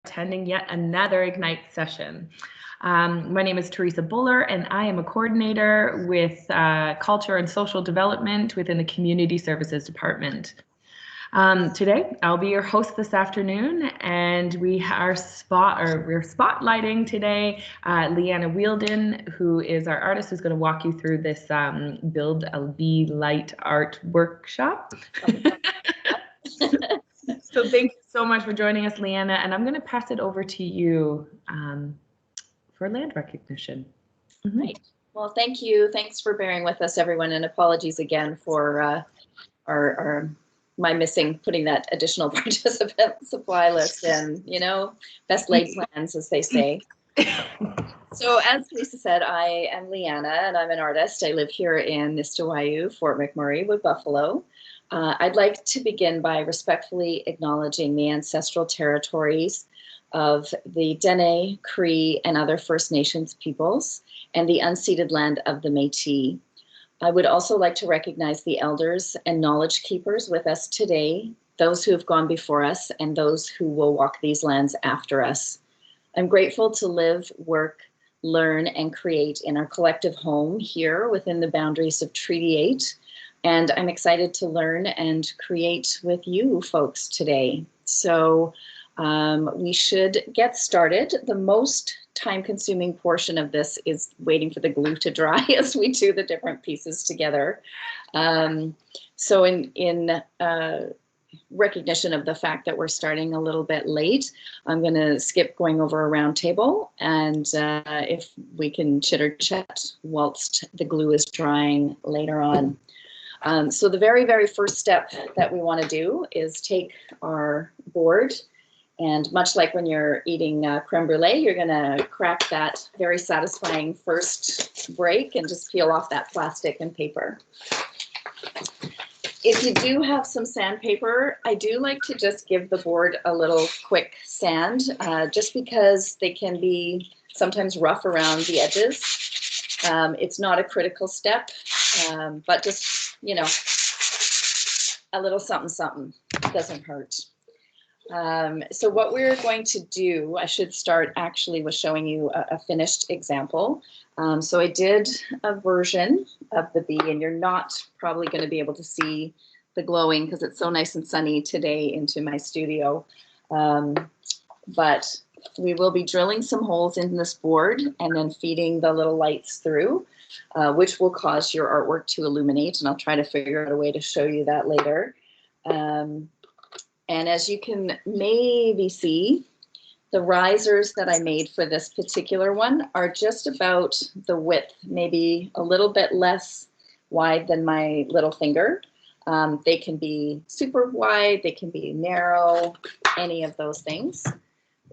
attending yet another igNIGHT session. My name is Teresa Buller, and I am a coordinator with Culture and Social Development within the Community Services Department. Today, I'll be your host this afternoon, and we're spotlighting today Leanna Wielden, who is our artist, who's going to walk you through this Build a Be Light art workshop. So thank you so much for joining us, Leanna, and I'm going to pass it over to you for land recognition. Right. Well, thank you. Thanks for bearing with us, everyone, and apologies again for my missing putting that additional participant supply list in, best laid plans, as they say. So as Lisa said, I am Leanna, and I'm an artist. I live here in Nistawayu, Fort McMurray with Buffalo. I'd like to begin by respectfully acknowledging the ancestral territories of the Dene, Cree, and other First Nations peoples, and the unceded land of the Métis. I would also like to recognize the elders and knowledge keepers with us today, those who have gone before us and those who will walk these lands after us. I'm grateful to live, work, learn, and create in our collective home here within the boundaries of Treaty 8. And I'm excited to learn and create with you folks today. So we should get started. The most time-consuming portion of this is waiting for the glue to dry as we do the different pieces together. So in recognition of the fact that we're starting a little bit late, I'm going to skip going over a round table, and if we can chitter chat whilst the glue is drying later on. So the very, very first step that we want to do is take our board, and much like when you're eating creme brulee, you're going to crack that very satisfying first break and just peel off that plastic and paper. If you do have some sandpaper, I do like to just give the board a little quick sand, just because they can be sometimes rough around the edges. It's not a critical step, but just, a little something, something doesn't hurt. So what we're going to do, I should start actually with showing you a finished example. So I did a version of the bee, and you're not probably going to be able to see the glowing because it's so nice and sunny today into my studio. But we will be drilling some holes in this board and then feeding the little lights through, which will cause your artwork to illuminate. And I'll try to figure out a way to show you that later. And as you can maybe see, the risers that I made for this particular one are just about the width, maybe a little bit less wide than my little finger. They can be super wide, they can be narrow, any of those things.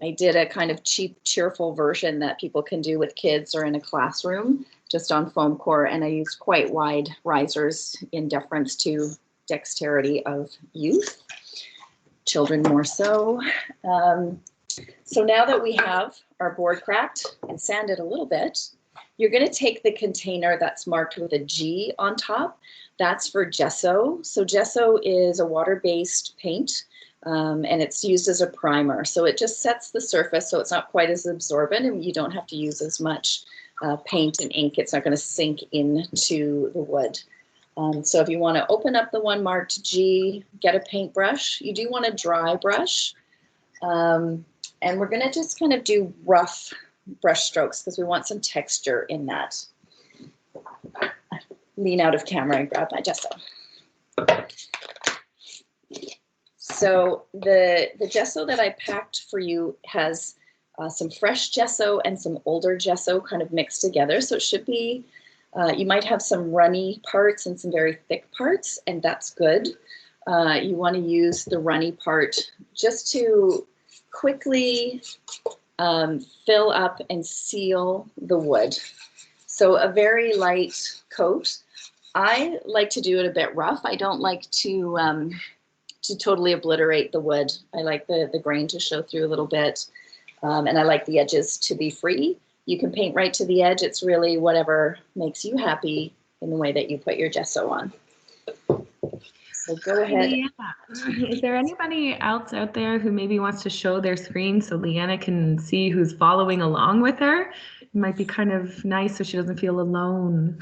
I did a kind of cheap, cheerful version that people can do with kids or in a classroom, just on foam core, and I used quite wide risers in deference to dexterity of youth. Children more so. So now that we have our board cracked and sanded a little bit, you're going to take the container that's marked with a G on top. That's for gesso. So gesso is a water-based paint, and it's used as a primer. So it just sets the surface so it's not quite as absorbent, and you don't have to use as much paint and ink. It's not going to sink into the wood. So if you want to open up the one marked G, get a paintbrush. You do want a dry brush. And we're going to just kind of do rough brush strokes because we want some texture in that. Lean out of camera and grab my gesso. So the gesso that I packed for you has some fresh gesso and some older gesso kind of mixed together. So it should be, you might have some runny parts and some very thick parts, and that's good. You want to use the runny part just to quickly fill up and seal the wood. So a very light coat. I like to do it a bit rough. I don't like to totally obliterate the wood. I like the grain to show through a little bit, and I like the edges to be free. You can paint right to the edge. It's really whatever makes you happy in the way that you put your gesso on. So go ahead. Leanna, is there anybody else out there who maybe wants to show their screen so Leanna can see who's following along with her? It might be kind of nice so she doesn't feel alone.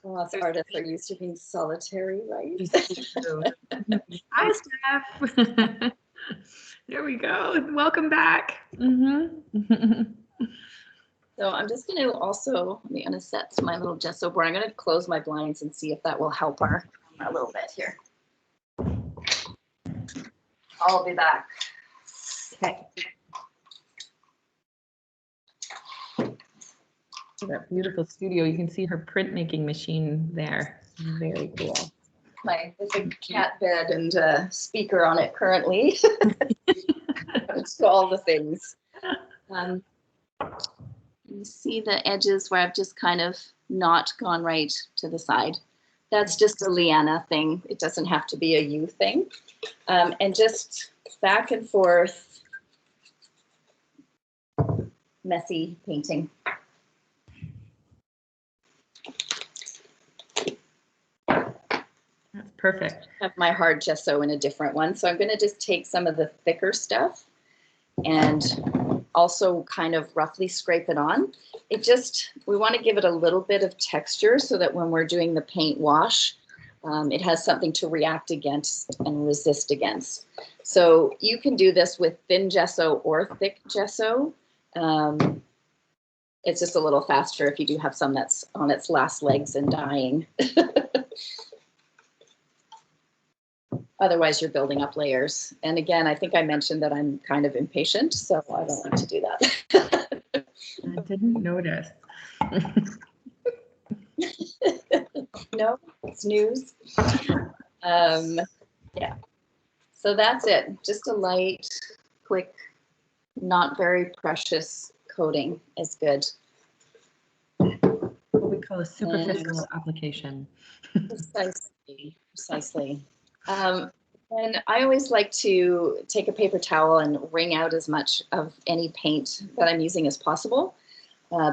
Well, us artists are used to being solitary, right? Hi, Steph. There we go. Welcome back. So I'm just going to also, I'm going to set my little gesso board. I'm going to close my blinds and see if that will help our a little bit here. I'll be back. Okay. That beautiful studio. You can see her printmaking machine there. Very cool. There's a cat bed and speaker on it currently. It's all the things. You see the edges where I've just kind of not gone right to the side. That's just a Leanna thing. It doesn't have to be a you thing. And just back and forth, messy painting. That's perfect. I have my hard gesso in a different one. So I'm going to just take some of the thicker stuff and also kind of roughly scrape it on. We want to give it a little bit of texture so that when we're doing the paint wash, it has something to react against and resist against. So you can do this with thin gesso or thick gesso. It's just a little faster if you do have some that's on its last legs and dying. Otherwise, you're building up layers. And again, I think I mentioned that I'm kind of impatient, so I don't like to do that. I didn't notice. No, it's news. Yeah. So that's it. Just a light, quick, not very precious coating is good. What we call a superficial application. Precisely. And I always like to take a paper towel and wring out as much of any paint that I'm using as possible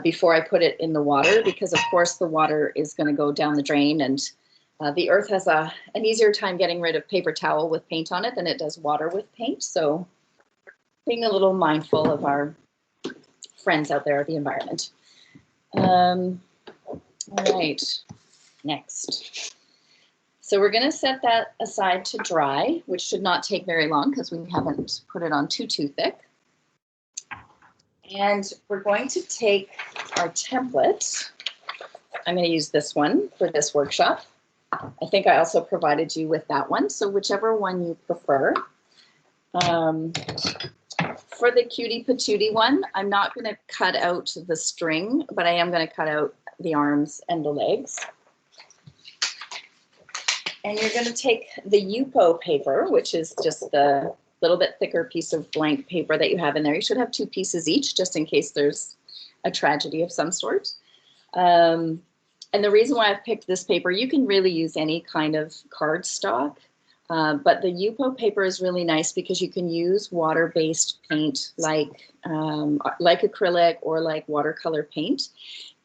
before I put it in the water, because of course the water is going to go down the drain, and the earth has an easier time getting rid of paper towel with paint on it than it does water with paint. So being a little mindful of our friends out there, the environment. All right, next. So we're going to set that aside to dry, which should not take very long because we haven't put it on too thick. And we're going to take our template. I'm going to use this one for this workshop. I think I also provided you with that one, so whichever one you prefer. For the cutie patootie one, I'm not going to cut out the string, but I am going to cut out the arms and the legs. And you're going to take the Yupo paper, which is just the little bit thicker piece of blank paper that you have in there. You should have 2 pieces each, just in case there's a tragedy of some sort. And the reason why I've picked this paper, you can really use any kind of cardstock, but the Yupo paper is really nice because you can use water-based paint like acrylic or like watercolor paint.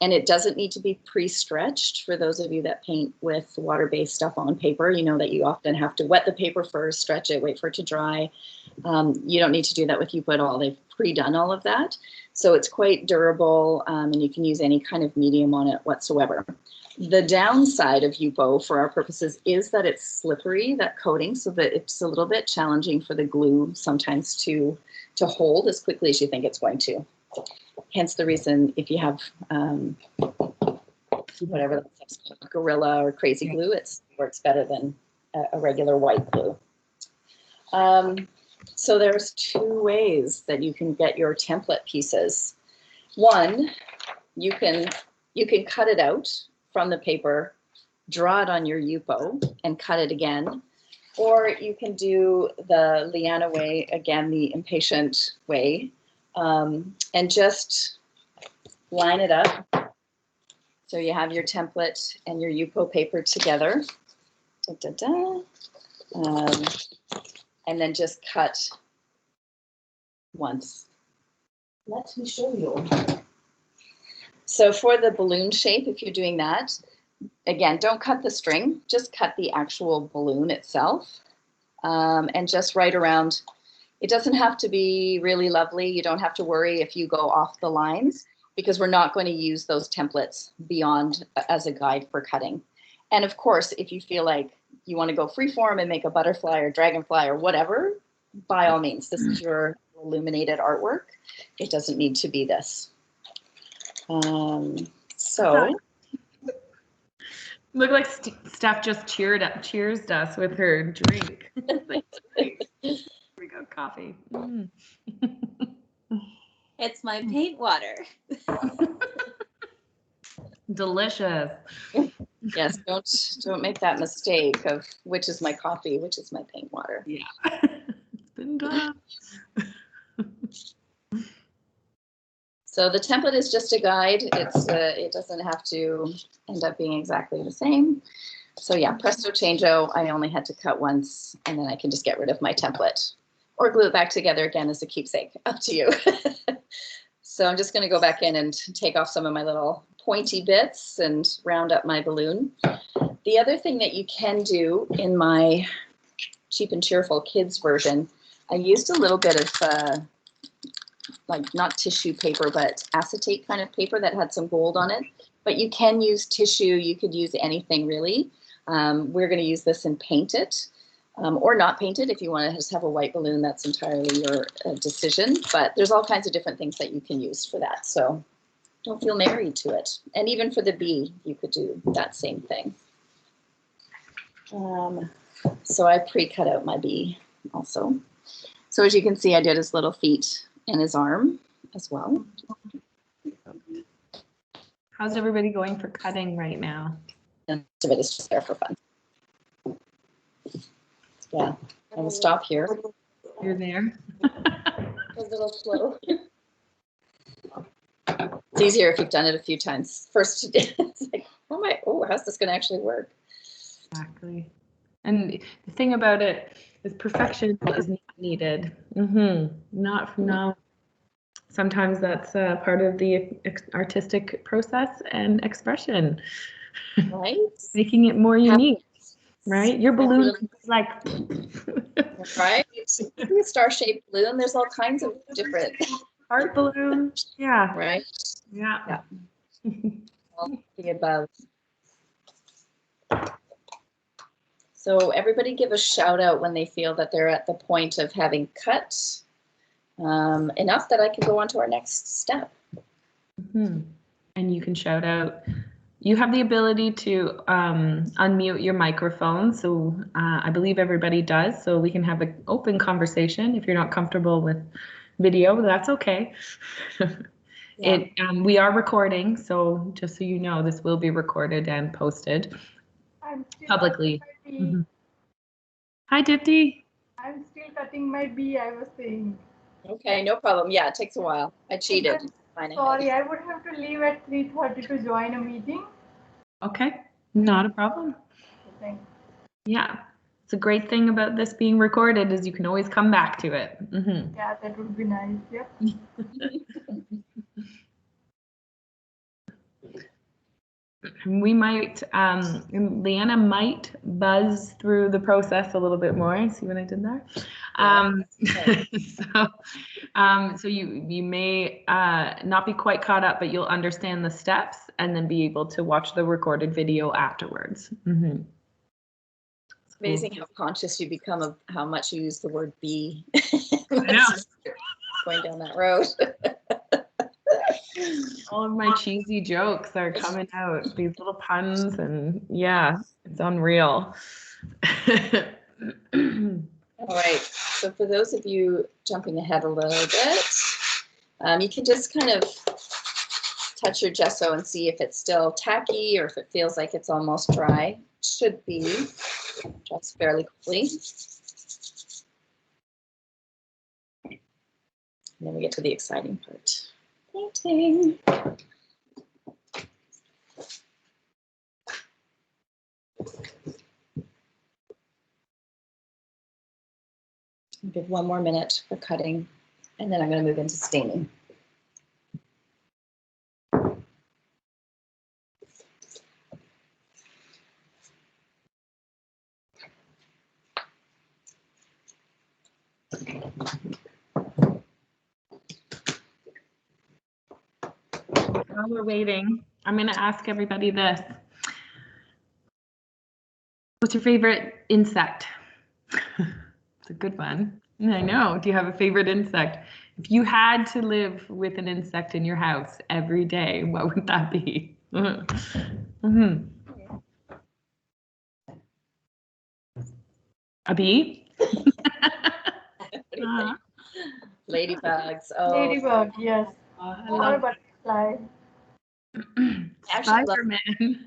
And it doesn't need to be pre-stretched. For those of you that paint with water-based stuff on paper, you know that you often have to wet the paper first, stretch it, wait for it to dry. You don't need to do that with Yupo at all. They've pre-done all of that. So it's quite durable, and you can use any kind of medium on it whatsoever. The downside of Yupo, for our purposes, is that it's slippery, that coating, so that it's a little bit challenging for the glue sometimes to hold as quickly as you think it's going to. Hence the reason if you have whatever that's called, Gorilla or Crazy Glue, it works better than a regular white glue. So there's 2 ways that you can get your template pieces. One, you can cut it out from the paper, draw it on your Yupo, and cut it again. Or you can do the Leanna way, again, the impatient way, and just line it up. So you have your template and your Yupo paper together. And then just cut once. Let me show you. So for the balloon shape, if you're doing that, again, don't cut the string, just cut the actual balloon itself. And just right around, it doesn't have to be really lovely. You don't have to worry if you go off the lines, because we're not going to use those templates beyond as a guide for cutting. And of course, if you feel like you want to go freeform and make a butterfly or dragonfly or whatever, by all means, this is your illuminated artwork. It doesn't need to be this. So look like Steph just cheers us with her drink. Here we go, coffee. It's my paint water. Delicious. yes, don't make that mistake of which is my coffee, which is my paint water. Yeah, it's been done. So the template is just a guide. It doesn't have to end up being exactly the same. So yeah, presto changeo, I only had to cut once, and then I can just get rid of my template or glue it back together again as a keepsake, up to you. So I'm just going to go back in and take off some of my little pointy bits and round up my balloon. The other thing that you can do in my Cheap and Cheerful Kids version, I used a little bit of like not tissue paper, but acetate kind of paper that had some gold on it. But you can use tissue. You could use anything really. We're going to use this and paint it, or not paint it. If you want to just have a white balloon, that's entirely your decision. But there's all kinds of different things that you can use for that. So don't feel married to it. And even for the bee, you could do that same thing. So I pre-cut out my bee also. So as you can see, I did his little feet and his arm as well. How's everybody going for cutting right now? And most of it is just there for fun. Yeah, I will stop here. You're there. A little slow. It's easier if you've done it a few times. First, it's like, oh, how's this going to actually work? Exactly. And the thing about it is perfection is not needed. Not from now. Sometimes that's part of the artistic process and expression. Right? Making it more unique, right? Your balloon is like... right? A star-shaped balloon. There's all kinds of different... Heart balloon. Yeah. Right? Yeah. All the above. So everybody give a shout out when they feel that they're at the point of having cut enough that I can go on to our next step. And you can shout out. You have the ability to unmute your microphone. So I believe everybody does. So we can have an open conversation. If you're not comfortable with video, that's okay. Yeah. We are recording. So just so you know, this will be recorded and posted publicly. Hi, Dipti. I'm still cutting my bee, I was saying. Okay, no problem. Yeah, it takes a while. I cheated. Sorry, I would have to leave at 3:30 to join a meeting. Okay, not a problem. Thanks. Yeah, it's a great thing about this being recorded is you can always come back to it. Yeah, that would be nice. Yep. We might, Leanna might buzz through the process a little bit more. See what I did there? So you may not be quite caught up, but you'll understand the steps and then be able to watch the recorded video afterwards. It's amazing how conscious you become of how much you use the word be. I know. Going down that road. All of my cheesy jokes are coming out, these little puns, and yeah, it's unreal. All right, so for those of you jumping ahead a little bit, you can just kind of touch your gesso and see if it's still tacky or if it feels like it's almost dry. It should be just fairly quickly. And then we get to the exciting part. Painting. I'll give 1 more minute for cutting, and then I'm going to move into staining. While we're waiting, I'm going to ask everybody this. What's your favorite insect? It's a good one. I know. Do you have a favorite insect? If you had to live with an insect in your house every day, what would that be? Mm-hmm. A bee? What do you think? Ladybugs. Oh, Ladybug, yes. I Or love butterfly. actually love- Spider-Man.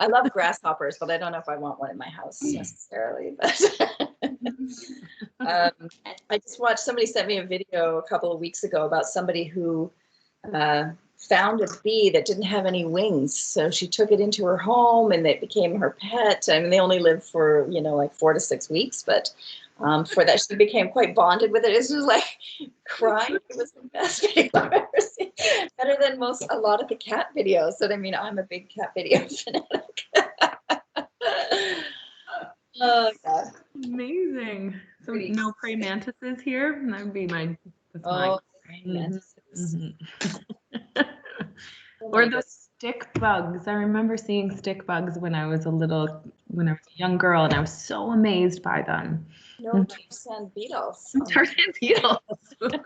I love grasshoppers, but I don't know if I want one in my house necessarily. But I just watched, somebody sent me a video a couple of weeks ago about somebody who found a bee that didn't have any wings. So she took it into her home and it became her pet. I mean, they only lived for, you know, like 4 to 6 weeks, but for that, she became quite bonded with it. It was like crying. It was the best video I've ever seen. Better than a lot of the cat videos. So I mean, I'm a big cat video fanatic. Oh, God. Amazing. So Pretty no praying mantises here? That would be my, that's mine. praying mantises. Oh Or my those stick bugs. I remember seeing stick bugs when I was a young girl, and I was so amazed by them. No Tarzan beetles. Tarzan beetles. I'm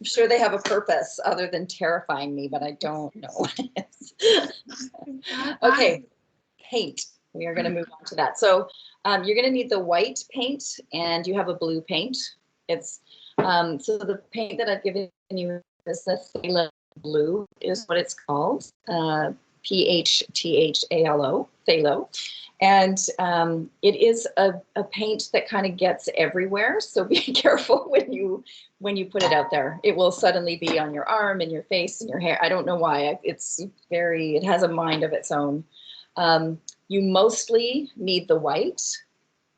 sure they have a purpose other than terrifying me, but I don't know what it is. Okay, paint. We are going to move on to that. So you're going to need the white paint, and you have a blue paint. It's so the paint that I've given you is the phthalo blue, is what it's called. PHTHALO, phthalo. And it is a paint that kind of gets everywhere. So be careful when you put it out there. It will suddenly be on your arm and your face and your hair. I don't know why. It has a mind of its own. You mostly need the white,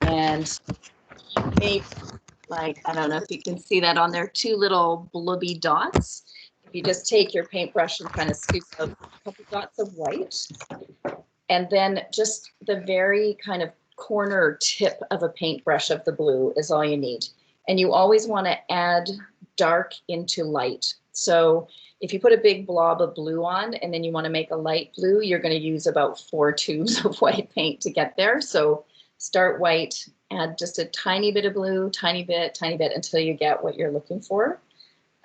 and you make, like, I don't know if you can see that on there, 2 little blubby dots. If you just take your paintbrush and kind of scoop out a couple dots of white, and then just the very kind of corner tip of a paintbrush of the blue is all you need. And you always want to add dark into light. So if you put a big blob of blue on and then you want to make a light blue, you're going to use about 4 tubes of white paint to get there. So start white, add just a tiny bit of blue, tiny bit, until you get what you're looking for.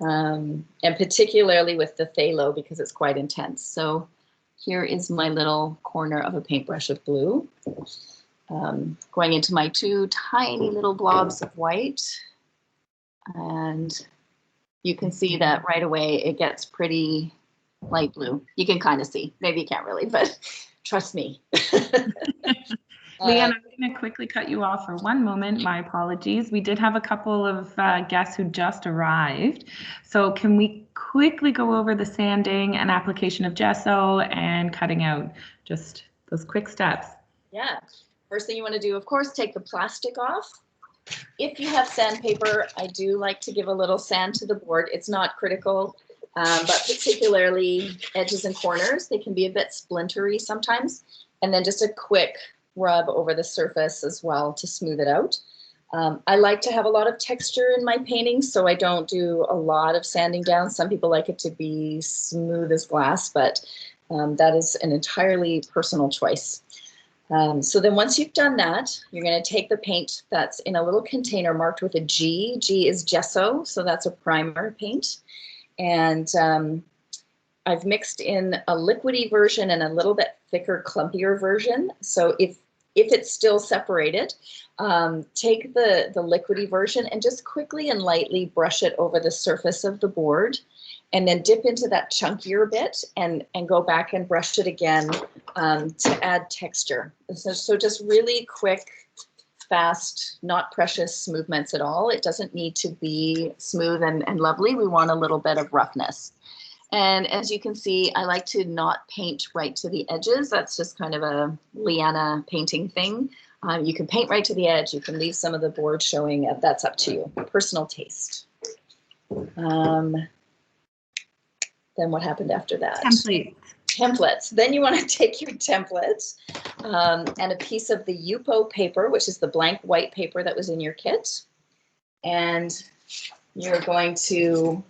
And particularly with the phthalo, because it's quite intense. So here is my little corner of a paintbrush of blue. Going into my 2 tiny little blobs of white. And you can see that right away it gets pretty light blue. You can kind of see. Maybe you can't really, but trust me. Leanne, I'm going to quickly cut you off for one moment. My apologies. We did have a couple of guests who just arrived. So can we quickly go over the sanding and application of gesso and cutting out, just those quick steps? Yeah. First thing you want to do, of course, take the plastic off. If you have sandpaper, I do like to give a little sand to the board. It's not critical, but particularly edges and corners, they can be a bit splintery sometimes. And then just a quick rub over the surface as well to smooth it out. I like to have a lot of texture in my paintings, so I don't do a lot of sanding down. Some people like it to be smooth as glass, but that is an entirely personal choice. So then once you've done that, you're going to take the paint that's in a little container marked with a G. G is gesso, so that's a primer paint. And I've mixed in a liquidy version and a little bit thicker, clumpier version. So if it's still separated, take the liquidy version and just quickly and lightly brush it over the surface of the board, and then dip into that chunkier bit and go back and brush it again to add texture. So just really quick, fast, not precious movements at all. It doesn't need to be smooth and lovely. We want a little bit of roughness. And as you can see, I like to not paint right to the edges. That's just kind of a Leanna painting thing. You can paint right to the edge. You can leave some of the board showing. That's up to you. Personal taste. Then what happened after that? Template. templates. Then you want to take your template and a piece of the Yupo paper, which is the blank white paper that was in your kit. And you're going to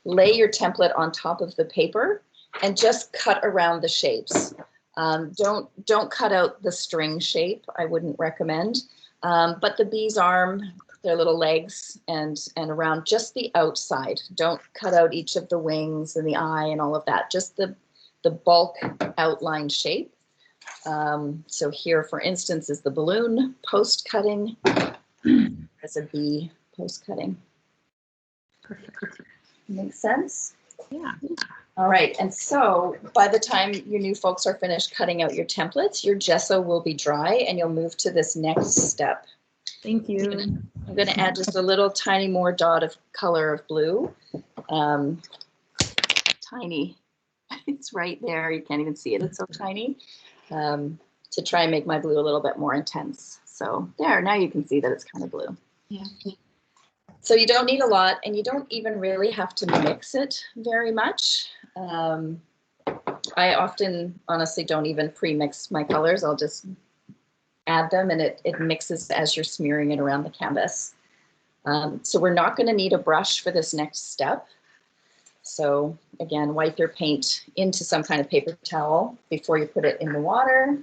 lay your template on top of the paper and just cut around the shapes. Don't cut out the string shape. I wouldn't recommend. But the bee's arm, their little legs, and around just the outside. Don't cut out each of the wings and the eye and all of that. Just the bulk outline shape. So here, for instance, is the balloon post cutting. As a bee post cutting. Perfect. Makes sense? Yeah. All right, and so by the time your new folks are finished cutting out your templates, your gesso will be dry and you'll move to this next step. Thank you. I'm going to add just a little tiny more dot of color of blue. Tiny. It's right there. You can't even see it. It's so tiny. To try and make my blue a little bit more intense. So there, now you can see that it's kind of blue. Yeah. So you don't need a lot, and you don't even really have to mix it very much. I often, honestly, don't even pre-mix my colors. I'll just add them, and it mixes as you're smearing it around the canvas. So we're not going to need a brush for this next step. So again, wipe your paint into some kind of paper towel before you put it in the water.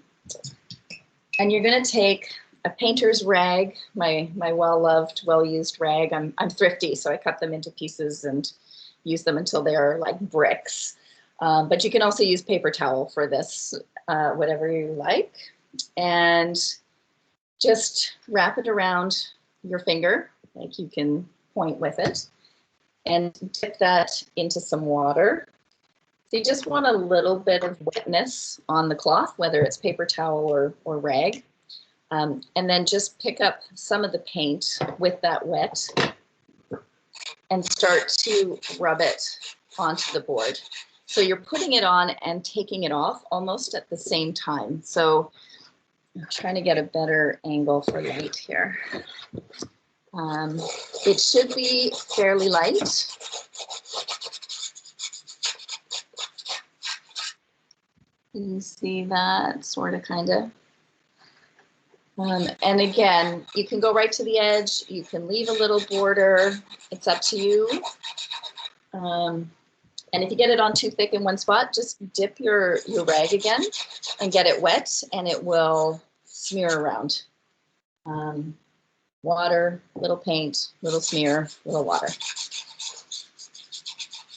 And you're going to take a painter's rag, my well-loved, well-used rag. I'm thrifty, so I cut them into pieces and use them until they're like bricks. But you can also use paper towel for this, whatever you like. And just wrap it around your finger, like you can point with it, and dip that into some water. So you just want a little bit of wetness on the cloth, whether it's paper towel or rag. And then just pick up some of the paint with that wet and start to rub it onto the board. So you're putting it on and taking it off almost at the same time. So I'm trying to get a better angle for light here. It should be fairly light. Can you see that sort of kind of? And again, you can go right to the edge. You can leave a little border. It's up to you. And if you get it on too thick in one spot, just dip your rag again and get it wet, and it will smear around. Water, little paint, little smear, little water.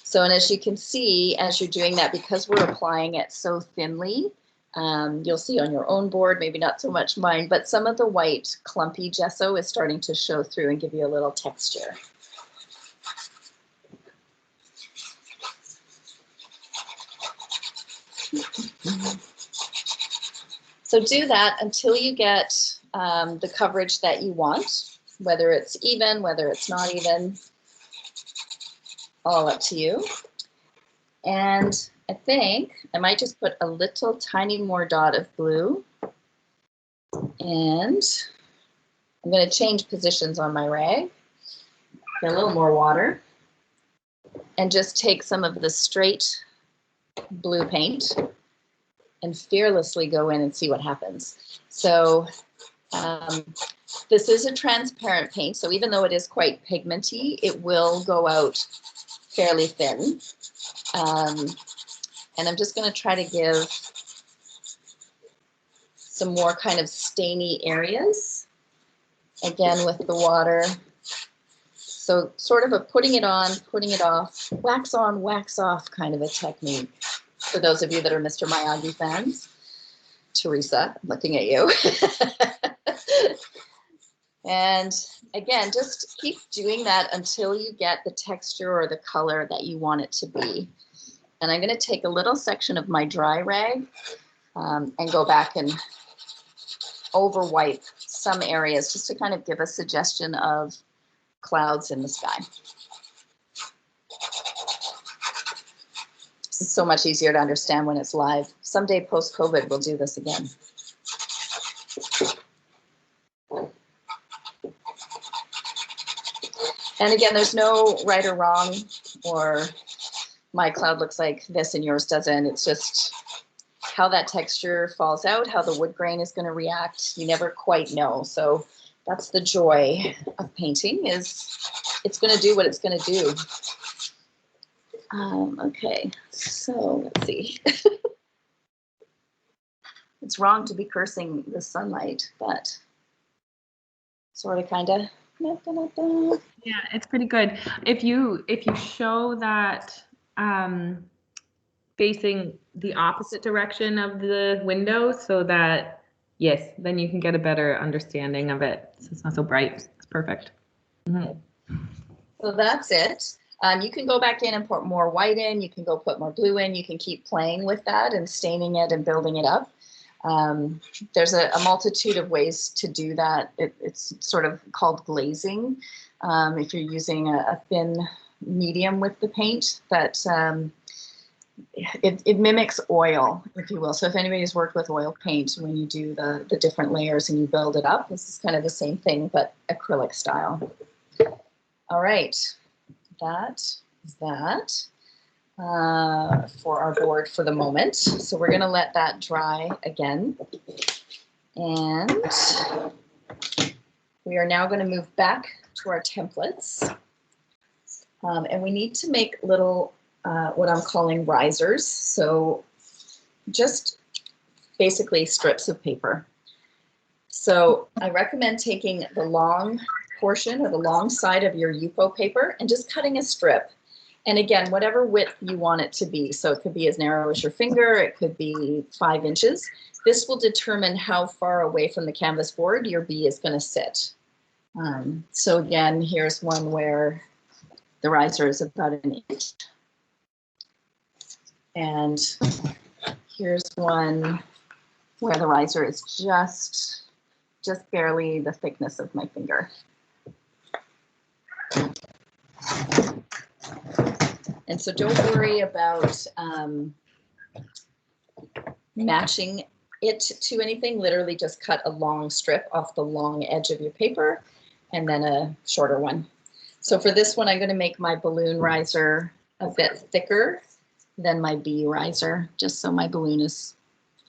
So, and as you can see, as you're doing that, because we're applying it so thinly, you'll see on your own board, maybe not so much mine, but some of the white clumpy gesso is starting to show through and give you a little texture. So do that until you get the coverage that you want, whether it's even, whether it's not even, all up to you. And I think I might just put a little tiny more dot of blue, and I'm going to change positions on my rag, get a little more water, and just take some of the straight blue paint and fearlessly go in and see what happens. So this is a transparent paint, so even though it is quite pigmenty, it will go out fairly thin. And I'm just going to try to give some more kind of stainy areas, again with the water. So sort of a putting it on, putting it off, wax on, wax off kind of a technique. For those of you that are Mr. Miyagi fans, Teresa, I'm looking at you. And again, just keep doing that until you get the texture or the color that you want it to be. And I'm going to take a little section of my dry rag and go back and over wipe some areas just to kind of give a suggestion of clouds in the sky. It's so much easier to understand when it's live. Someday post-COVID, we'll do this again. And again, there's no right or wrong or my cloud looks like this and yours doesn't. It's just how that texture falls out, how the wood grain is going to react. You never quite know. So that's the joy of painting, is it's going to do what it's going to do. Okay, so let's see. It's wrong to be cursing the sunlight, but sort of, kind of. Yeah, it's pretty good. If you show that facing the opposite direction of the window, so that, yes, then you can get a better understanding of it. So it's not so bright. It's perfect. So that's it. You can go back in and put more white in. You can go put more blue in. You can keep playing with that and staining it and building it up. There's a multitude of ways to do that. It's sort of called glazing. If you're using a thin medium with the paint, that it mimics oil, if you will. So if anybody's worked with oil paint, when you do the different layers and you build it up, this is kind of the same thing, but acrylic style. All right, that is that for our board for the moment. So we're gonna let that dry again. And we are now gonna move back to our templates. And we need to make little, what I'm calling risers. So just basically strips of paper. So I recommend taking the long portion or the long side of your Yupo paper and just cutting a strip. And again, whatever width you want it to be. So it could be as narrow as your finger, it could be 5 inches. This will determine how far away from the canvas board your bee is going to sit. So again, here's one where the riser is about 1 inch. And here's one where the riser is just barely the thickness of my finger. And so don't worry about matching it to anything. Literally just cut a long strip off the long edge of your paper and then a shorter one. So for this one, I'm going to make my balloon riser a bit thicker than my bee riser, just so my balloon is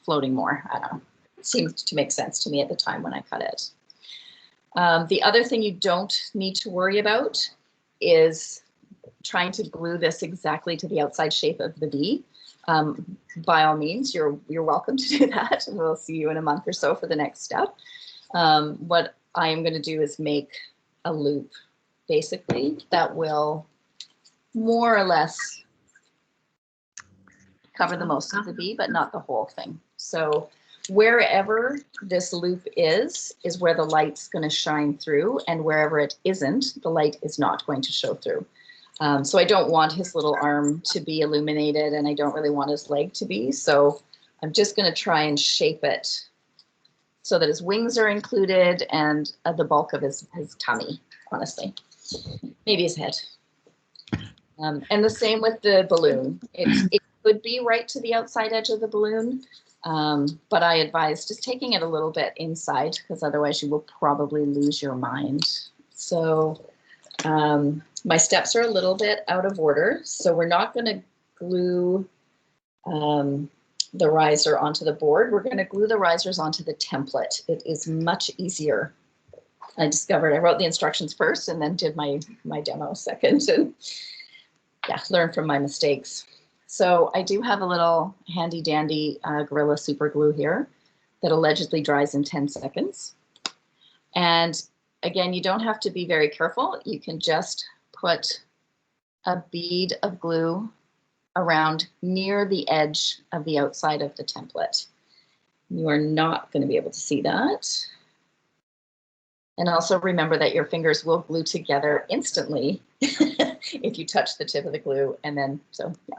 floating more. I don't know. It seemed to make sense to me at the time when I cut it. The other thing you don't need to worry about is trying to glue this exactly to the outside shape of the bee. By all means, you're welcome to do that. We'll see you in a month or so for the next step. What I am going to do is make a loop, basically, that will more or less cover the most of the bee, but not the whole thing. So wherever this loop is where the light's going to shine through, and wherever it isn't, the light is not going to show through. So I don't want his little arm to be illuminated, and I don't really want his leg to be. So I'm just going to try and shape it so that his wings are included and the bulk of his tummy, honestly. Maybe his head. And the same with the balloon. It could be right to the outside edge of the balloon, but I advise just taking it a little bit inside, because otherwise you will probably lose your mind. So my steps are a little bit out of order, so we're not going to glue the riser onto the board. We're going to glue the risers onto the template. It is much easier. I discovered I wrote the instructions first and then did my demo second, and yeah, learn from my mistakes. So I do have a little handy dandy Gorilla Super Glue here that allegedly dries in 10 seconds. And again, you don't have to be very careful. You can just put a bead of glue around near the edge of the outside of the template. You are not going to be able to see that. And also remember that your fingers will glue together instantly if you touch the tip of the glue, and then, so yeah.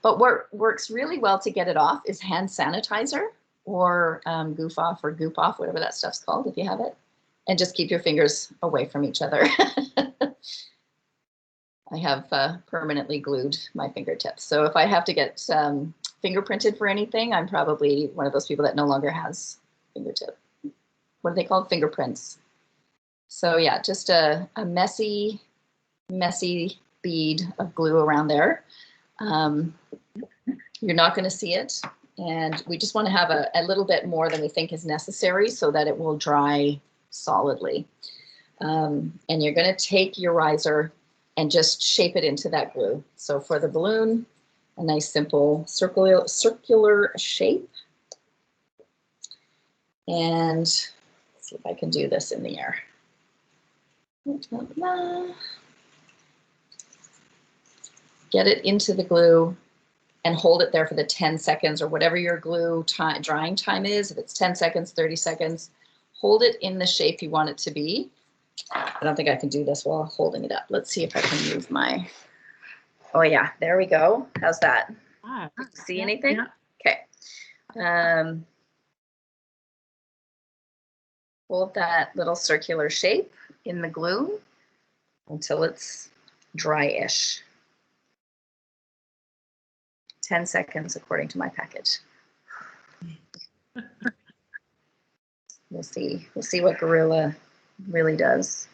But what works really well to get it off is hand sanitizer, or goof off or goop off, whatever that stuff's called, if you have it. And just keep your fingers away from each other. I have permanently glued my fingertips. So if I have to get fingerprinted for anything, I'm probably one of those people that no longer has fingertip. What are they called? Fingerprints. So yeah, just a messy bead of glue around there. You're not going to see it. And we just want to have a little bit more than we think is necessary so that it will dry solidly. And you're going to take your riser and just shape it into that glue. So for the balloon, a nice simple circular shape. And let's see if I can do this in the air. Get it into the glue and hold it there for the 10 seconds or whatever your glue drying time is. If it's 10 seconds, 30 seconds, hold it in the shape you want it to be. I don't think I can do this while holding it up. Let's see if I can move my, oh yeah, there we go. How's that? See anything? Yeah. Okay. Hold that little circular shape in the glue until it's dry-ish. 10 seconds according to my package. We'll see what Gorilla really does.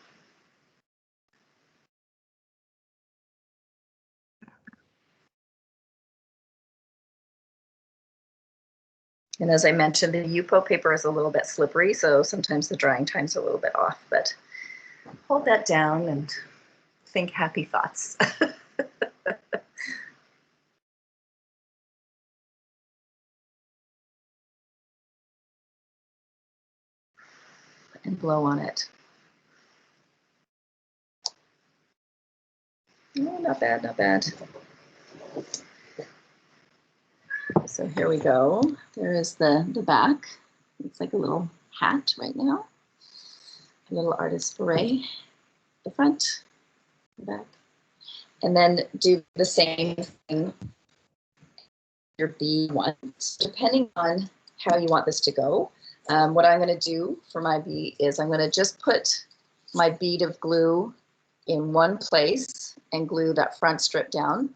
And as I mentioned, the UPO paper is a little bit slippery, so sometimes the drying time's a little bit off, but hold that down and think happy thoughts. And blow on it. Oh, not bad, not bad. So here we go. There is the back. It's like a little hat right now. A little artist beret. The front, the back. And then do the same thing. Your bee ones, depending on how you want this to go. What I'm going to do for my bee is I'm going to just put my bead of glue in one place and glue that front strip down.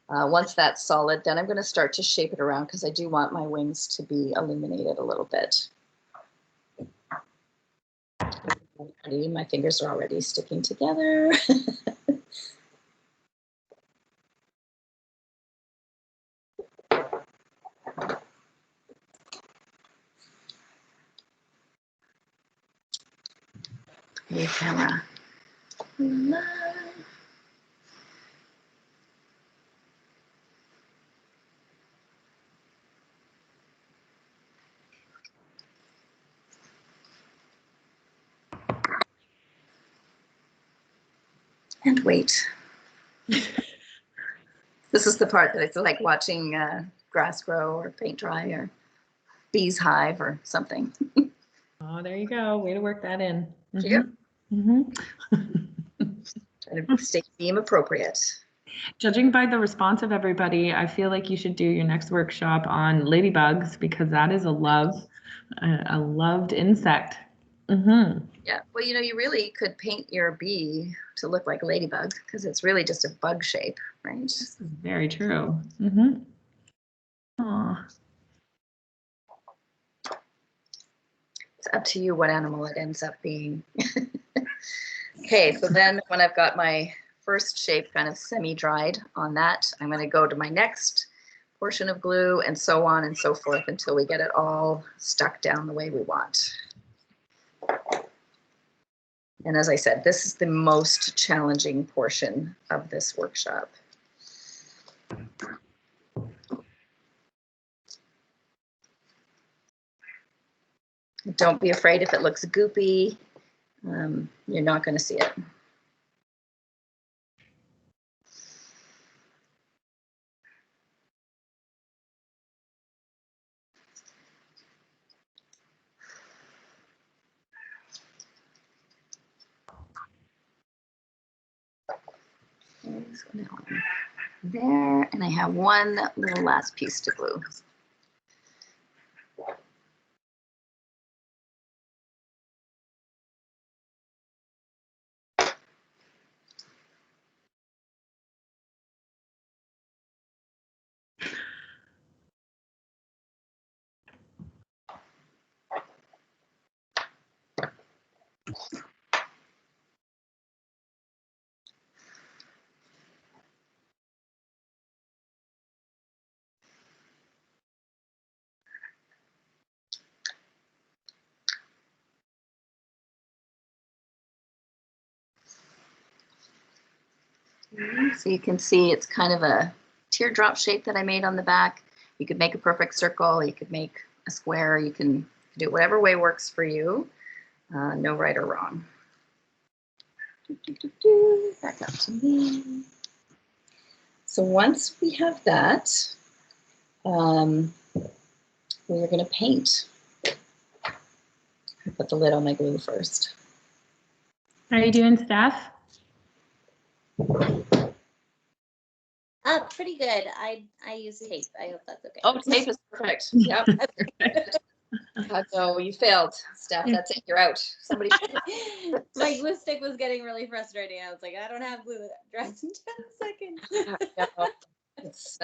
Once that's solid, then I'm going to start to shape it around because I do want my wings to be illuminated a little bit. My fingers are already sticking together. Hey, camera. And wait. This is the part that it's like watching grass grow or paint dry or bees hive or something. Oh, there you go. Way to work that in. Try to stay theme appropriate. Judging by the response of everybody, I feel like you should do your next workshop on ladybugs because that is a loved insect. Yeah, well, you know, you really could paint your bee to look like a ladybug because it's really just a bug shape, right? This is very true. Aw. It's up to you what animal it ends up being. Okay, so then when I've got my first shape kind of semi-dried on that, I'm going to go to my next portion of glue and so on and so forth until we get it all stuck down the way we want. And as I said, this is the most challenging portion of this workshop. Don't be afraid if it looks goopy. You're not going to see it. So now I'm there, and I have one little last piece to glue. So you can see it's kind of a teardrop shape that I made on the back. You could make a perfect circle. You could make a square. You can do it whatever way works for you. No right or wrong. Back up to me. So once we have that, we're going to paint. I put the lid on my glue first. How are you doing, Steph? Pretty good. I use tape. I hope that's okay. Oh, tape is perfect. Yep. So you failed, Steph. That's it. You're out. Somebody. My glue stick was getting really frustrating. I was like, I don't have glue that dries in 10 seconds. It's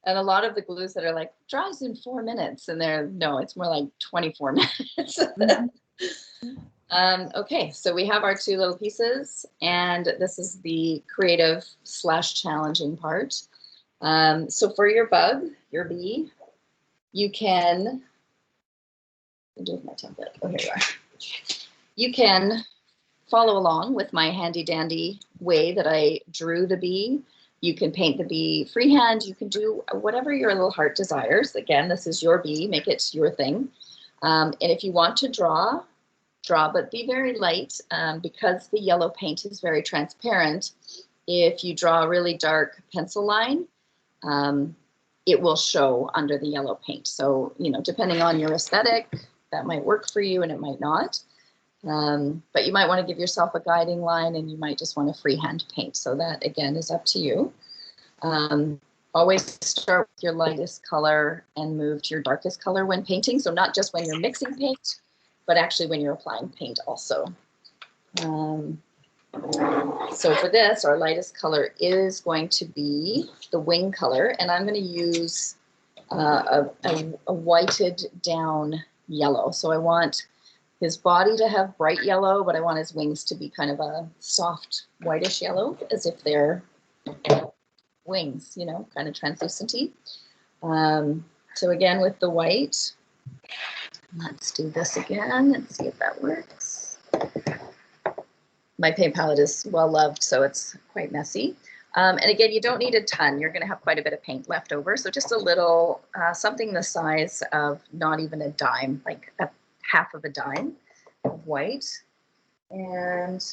and a lot of the glues that are like dries in 4 minutes, and it's more like 24 minutes. Okay, so we have our two little pieces, and this is the creative / challenging part. So for your bug, your bee, you can do with my template. Oh, here you are. You can follow along with my handy dandy way that I drew the bee. You can paint the bee freehand. You can do whatever your little heart desires. Again, this is your bee. Make it your thing. And if you want to draw, but be very light because the yellow paint is very transparent. If you draw a really dark pencil line, it will show under the yellow paint. So, depending on your aesthetic, that might work for you and it might not. But you might want to give yourself a guiding line, and you might just want to freehand paint. So that, again, is up to you. Always start with your lightest color and move to your darkest color when painting. So not just when you're mixing paint, but actually when you're applying paint also. So for this, our lightest color is going to be the wing color, and I'm going to use a whited down yellow. So I want his body to have bright yellow, but I want his wings to be kind of a soft whitish yellow, as if they're wings, kind of translucenty. So again, with the white, let's do this again and see if that works. My paint palette is well loved, so it's quite messy. And again, you don't need a ton. You're going to have quite a bit of paint left over. So just a little, something the size of not even a dime, like a half of a dime of white. And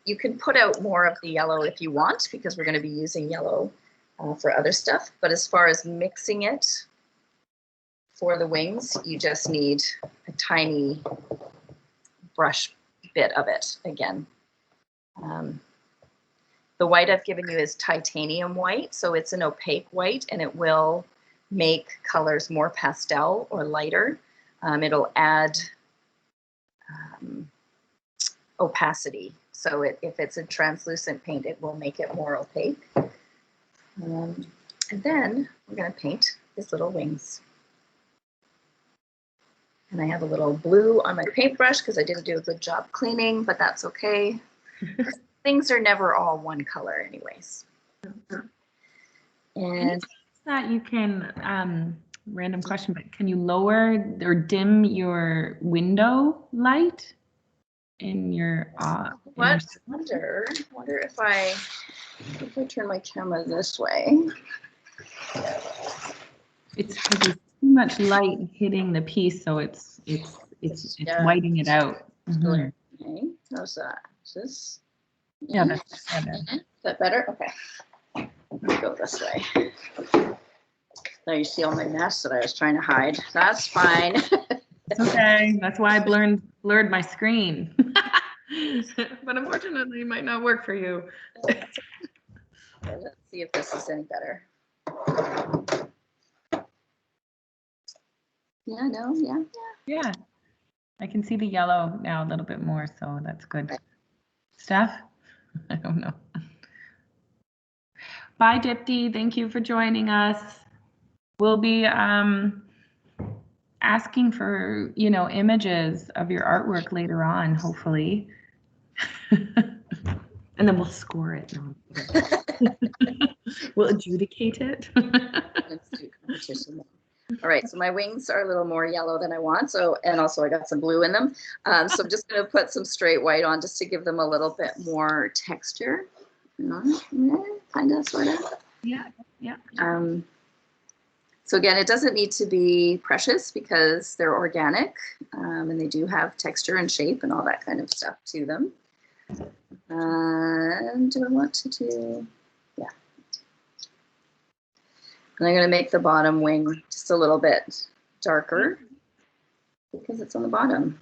you can put out more of the yellow if you want, because we're going to be using yellow for other stuff. But as far as mixing it for the wings, you just need a tiny brush bit of it again. The white I've given you is titanium white, so it's an opaque white, and it will make colors more pastel or lighter. It'll add opacity. So if it's a translucent paint, it will make it more opaque. And then we're going to paint his little wings. And I have a little blue on my paintbrush because I didn't do a good job cleaning, but that's okay. Things are never all one color anyways. And that you can, random question, but can you lower or dim your window light in your I wonder if I turn my camera this way. It's too much light hitting the piece, so it's whiting it out. Okay, how's that? Is this? Yeah, that's better. Is that better? Okay. Let me go this way. There you see all my mess that I was trying to hide. That's fine. It's okay. That's why I blurred my screen. But unfortunately, it might not work for you. Okay, let's see if this is any better. Yeah, no, yeah. Yeah. I can see the yellow now a little bit more, so that's good. Steph? I don't know. Bye, Dipti. Thank you for joining us. We'll be asking for, images of your artwork later on, hopefully. And then we'll score it. We'll adjudicate it. Let's do competition. All right, so my wings are a little more yellow than I want. So, and also I got some blue in them. So I'm just going to put some straight white on just to give them a little bit more texture. Kind of, sort of. Yeah, yeah. So again, it doesn't need to be precious because they're organic and they do have texture and shape and all that kind of stuff to them. And do I want to do, yeah. And I'm going to make the bottom wing just a little bit darker because it's on the bottom.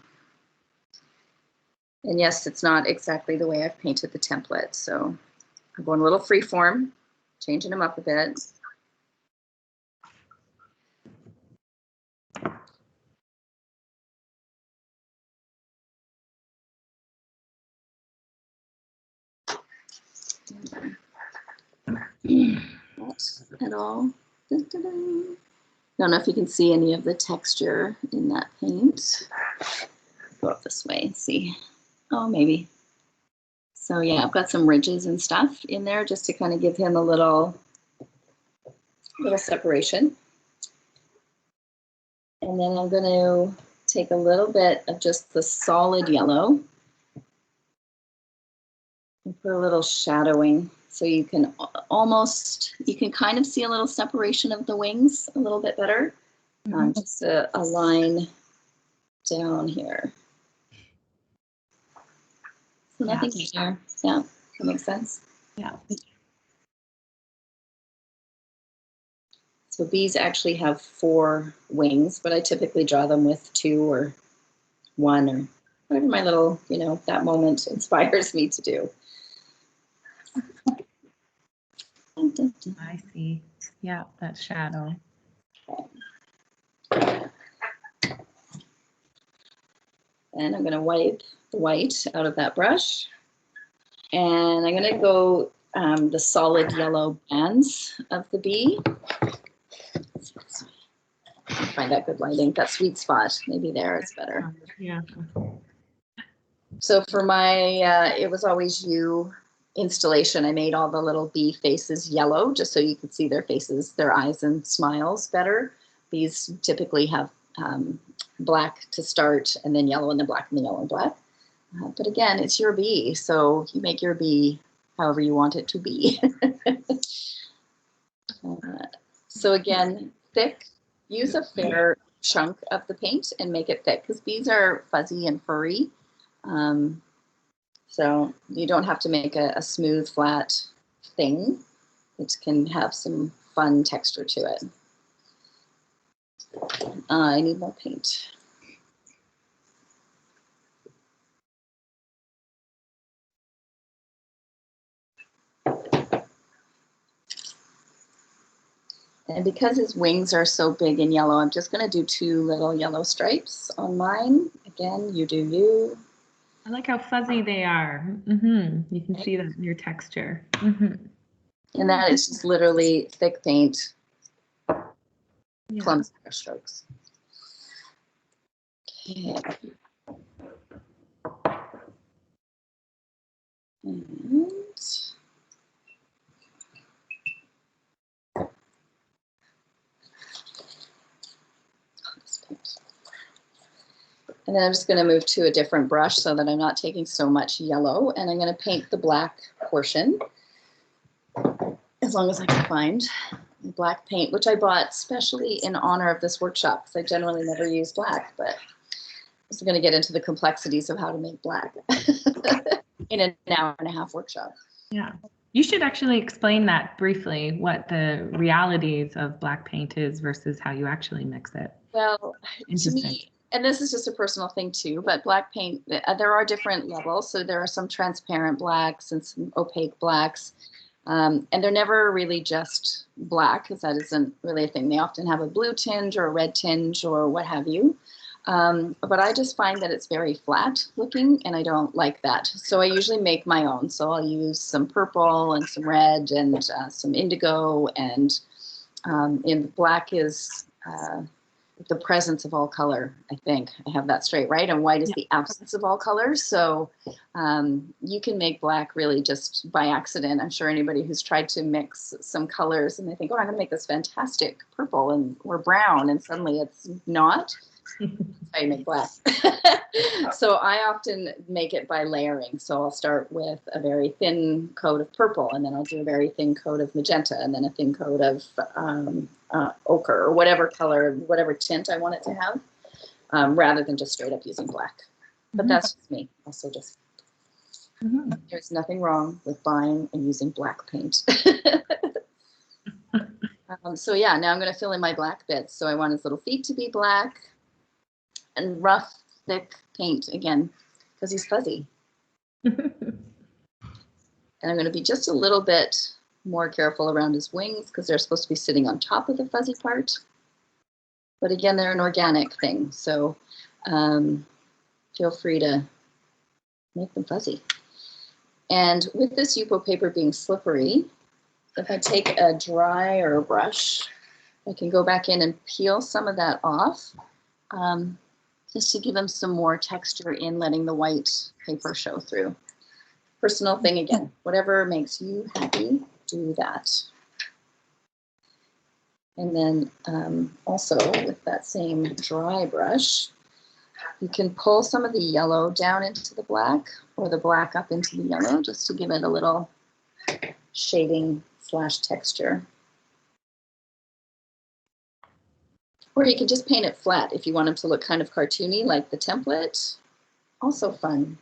And yes, it's not exactly the way I've painted the template. So I'm going a little free form, changing them up a bit. Not at all. Don't know if you can see any of the texture in that paint. Go up this way and see. Oh, maybe. So yeah, I've got some ridges and stuff in there just to kind of give him a little separation. And then I'm going to take a little bit of just the solid yellow and put a little shadowing. So you can kind of see a little separation of the wings a little bit better. Just a line down here. So nothing here. Yeah, that makes sense. Yeah. So bees actually have 4 wings, but I typically draw them with 2 or 1 or whatever my little, that moment inspires me to do. I see. Yeah, that shadow. And I'm going to wipe the white out of that brush. And I'm going to go the solid yellow bands of the bee. Find that good lighting, that sweet spot. Maybe there it's better. Yeah. So for my It Was Always You installation, I made all the little bee faces yellow just so you could see their faces, their eyes and smiles better. These typically have black to start and then yellow and then black and then yellow and black. But again, it's your bee, so you make your bee however you want it to be. So again, thick, use a fair chunk of the paint and make it thick because bees are fuzzy and furry. So you don't have to make a smooth, flat thing. It can have some fun texture to it. I need more paint. And because his wings are so big and yellow, I'm just going to do 2 little yellow stripes on mine. Again, you do you. I like how fuzzy they are. You can see that in your texture. And that is just literally thick paint, clumsy brush strokes. Okay. And then I'm just going to move to a different brush so that I'm not taking so much yellow. And I'm going to paint the black portion, as long as I can find black paint, which I bought specially in honor of this workshop because I generally never use black, but I'm going to get into the complexities of how to make black in an hour and a half workshop. Yeah. You should actually explain that briefly, what the realities of black paint is versus how you actually mix it. Well, to me, and this is just a personal thing too, but black paint, there are different levels. So there are some transparent blacks and some opaque blacks. And they're never really just black because that isn't really a thing. They often have a blue tinge or a red tinge or what have you. But I just find that it's very flat looking and I don't like that. So I usually make my own. So I'll use some purple and some red and some indigo and in black is the presence of all color, I think. I have that straight, right? And white is the absence of all color. So you can make black really just by accident. I'm sure anybody who's tried to mix some colors and they think, oh, I'm gonna make this fantastic purple and or brown, and suddenly it's not. That's how you make black. So I often make it by layering. So I'll start with a very thin coat of purple, and then I'll do a very thin coat of magenta, and then a thin coat of ochre, or whatever color, whatever tint I want it to have, rather than just straight up using black. But that's just me. Also, just there's nothing wrong with buying and using black paint. So yeah, now I'm going to fill in my black bits. So I want his little feet to be black and rough, thick paint again, because he's fuzzy. And I'm going to be just a little bit more careful around his wings because they're supposed to be sitting on top of the fuzzy part. But again, they're an organic thing, so feel free to make them fuzzy. And with this Yupo paper being slippery, if I take a dry or a brush, I can go back in and peel some of that off, just to give them some more texture in letting the white paper show through. Personal thing again, whatever makes you happy, do that. And then also with that same dry brush, you can pull some of the yellow down into the black, or the black up into the yellow, just to give it a little shading / texture. Or you can just paint it flat if you want them to look kind of cartoony like the template. Also fun.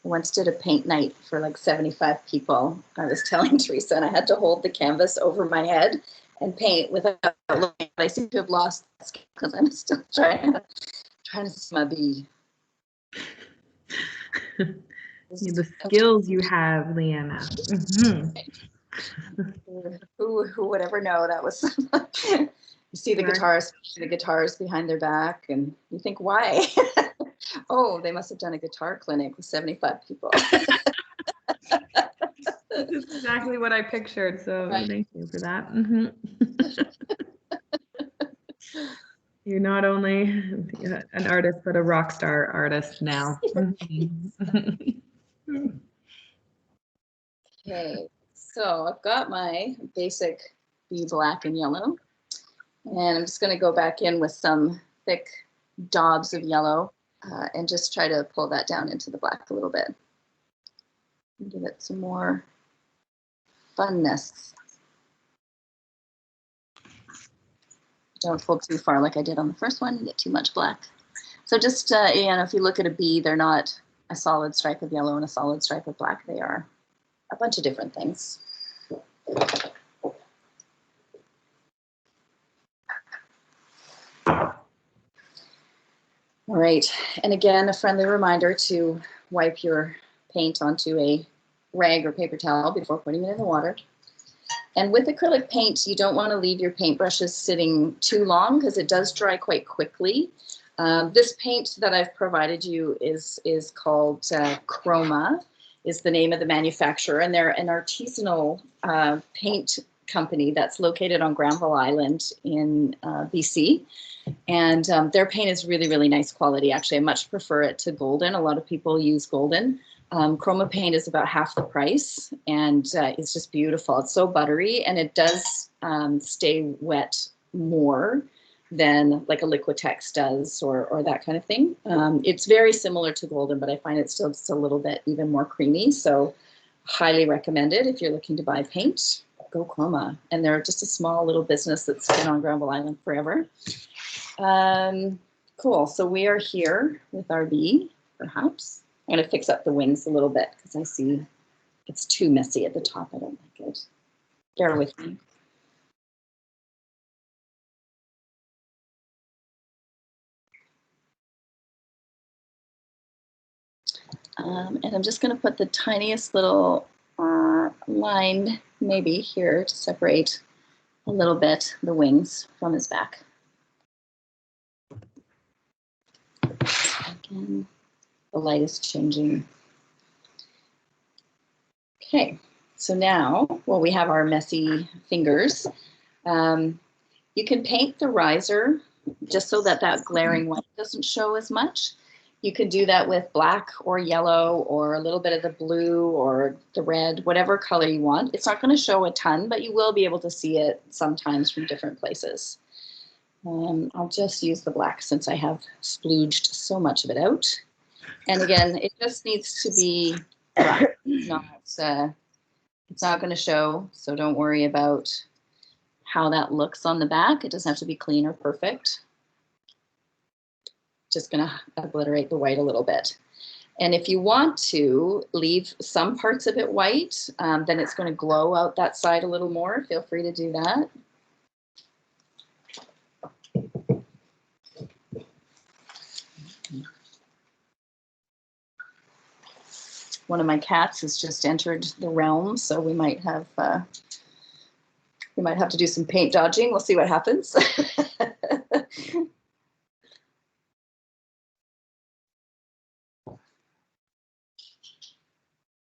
I once did a paint night for like 75 people. I was telling Teresa, and I had to hold the canvas over my head and paint without looking. I seem to have lost that skill because I'm still trying to see my bee. The skills you have, Leanna. Who would ever know that was? You see the guitars behind their back, and you think, why? Oh, they must have done a guitar clinic with 75 people. That's exactly what I pictured. So thank you for that. You're not only an artist, but a rock star artist now. Okay, so I've got my basic bee black and yellow, and I'm just going to go back in with some thick daubs of yellow and just try to pull that down into the black a little bit. Give it some more funness. Don't pull too far like I did on the first one, get too much black. So just, if you look at a bee, they're not a solid stripe of yellow and a solid stripe of black. They are a bunch of different things. All right, and again, a friendly reminder to wipe your paint onto a rag or paper towel before putting it in the water. And with acrylic paint, you don't want to leave your paintbrushes sitting too long because it does dry quite quickly. This paint that I've provided you is called Chroma, is the name of the manufacturer, and they're an artisanal paint company that's located on Granville Island in BC. And their paint is really, really nice quality. Actually, I much prefer it to Golden. A lot of people use Golden. Chroma paint is about half the price, and it's just beautiful. It's so buttery, and it does stay wet more than like a Liquitex does or that kind of thing. It's very similar to Golden, but I find it still just a little bit even more creamy. So highly recommended if you're looking to buy paint, go Chroma. And they're just a small little business that's been on Granville Island forever. Cool, so we are here with our bee, perhaps. I'm gonna fix up the wings a little bit because I see it's too messy at the top. I don't like it. Bear with me. And I'm just gonna put the tiniest little line maybe here to separate a little bit the wings from his back. And the light is changing. Okay, so now, well, we have our messy fingers. You can paint the riser just so that that glaring white doesn't show as much. You could do that with black or yellow or a little bit of the blue or the red, whatever color you want. It's not going to show a ton, but you will be able to see it sometimes from different places. I'll just use the black since I have splooged so much of it out. And again, it just needs to be dry. It's not going to show, so don't worry about how that looks on the back. It doesn't have to be clean or perfect. Just going to obliterate the white a little bit. And if you want to leave some parts of it white, then it's going to glow out that side a little more. Feel free to do that. One of my cats has just entered the realm, so we might have to do some paint dodging. We'll see what happens.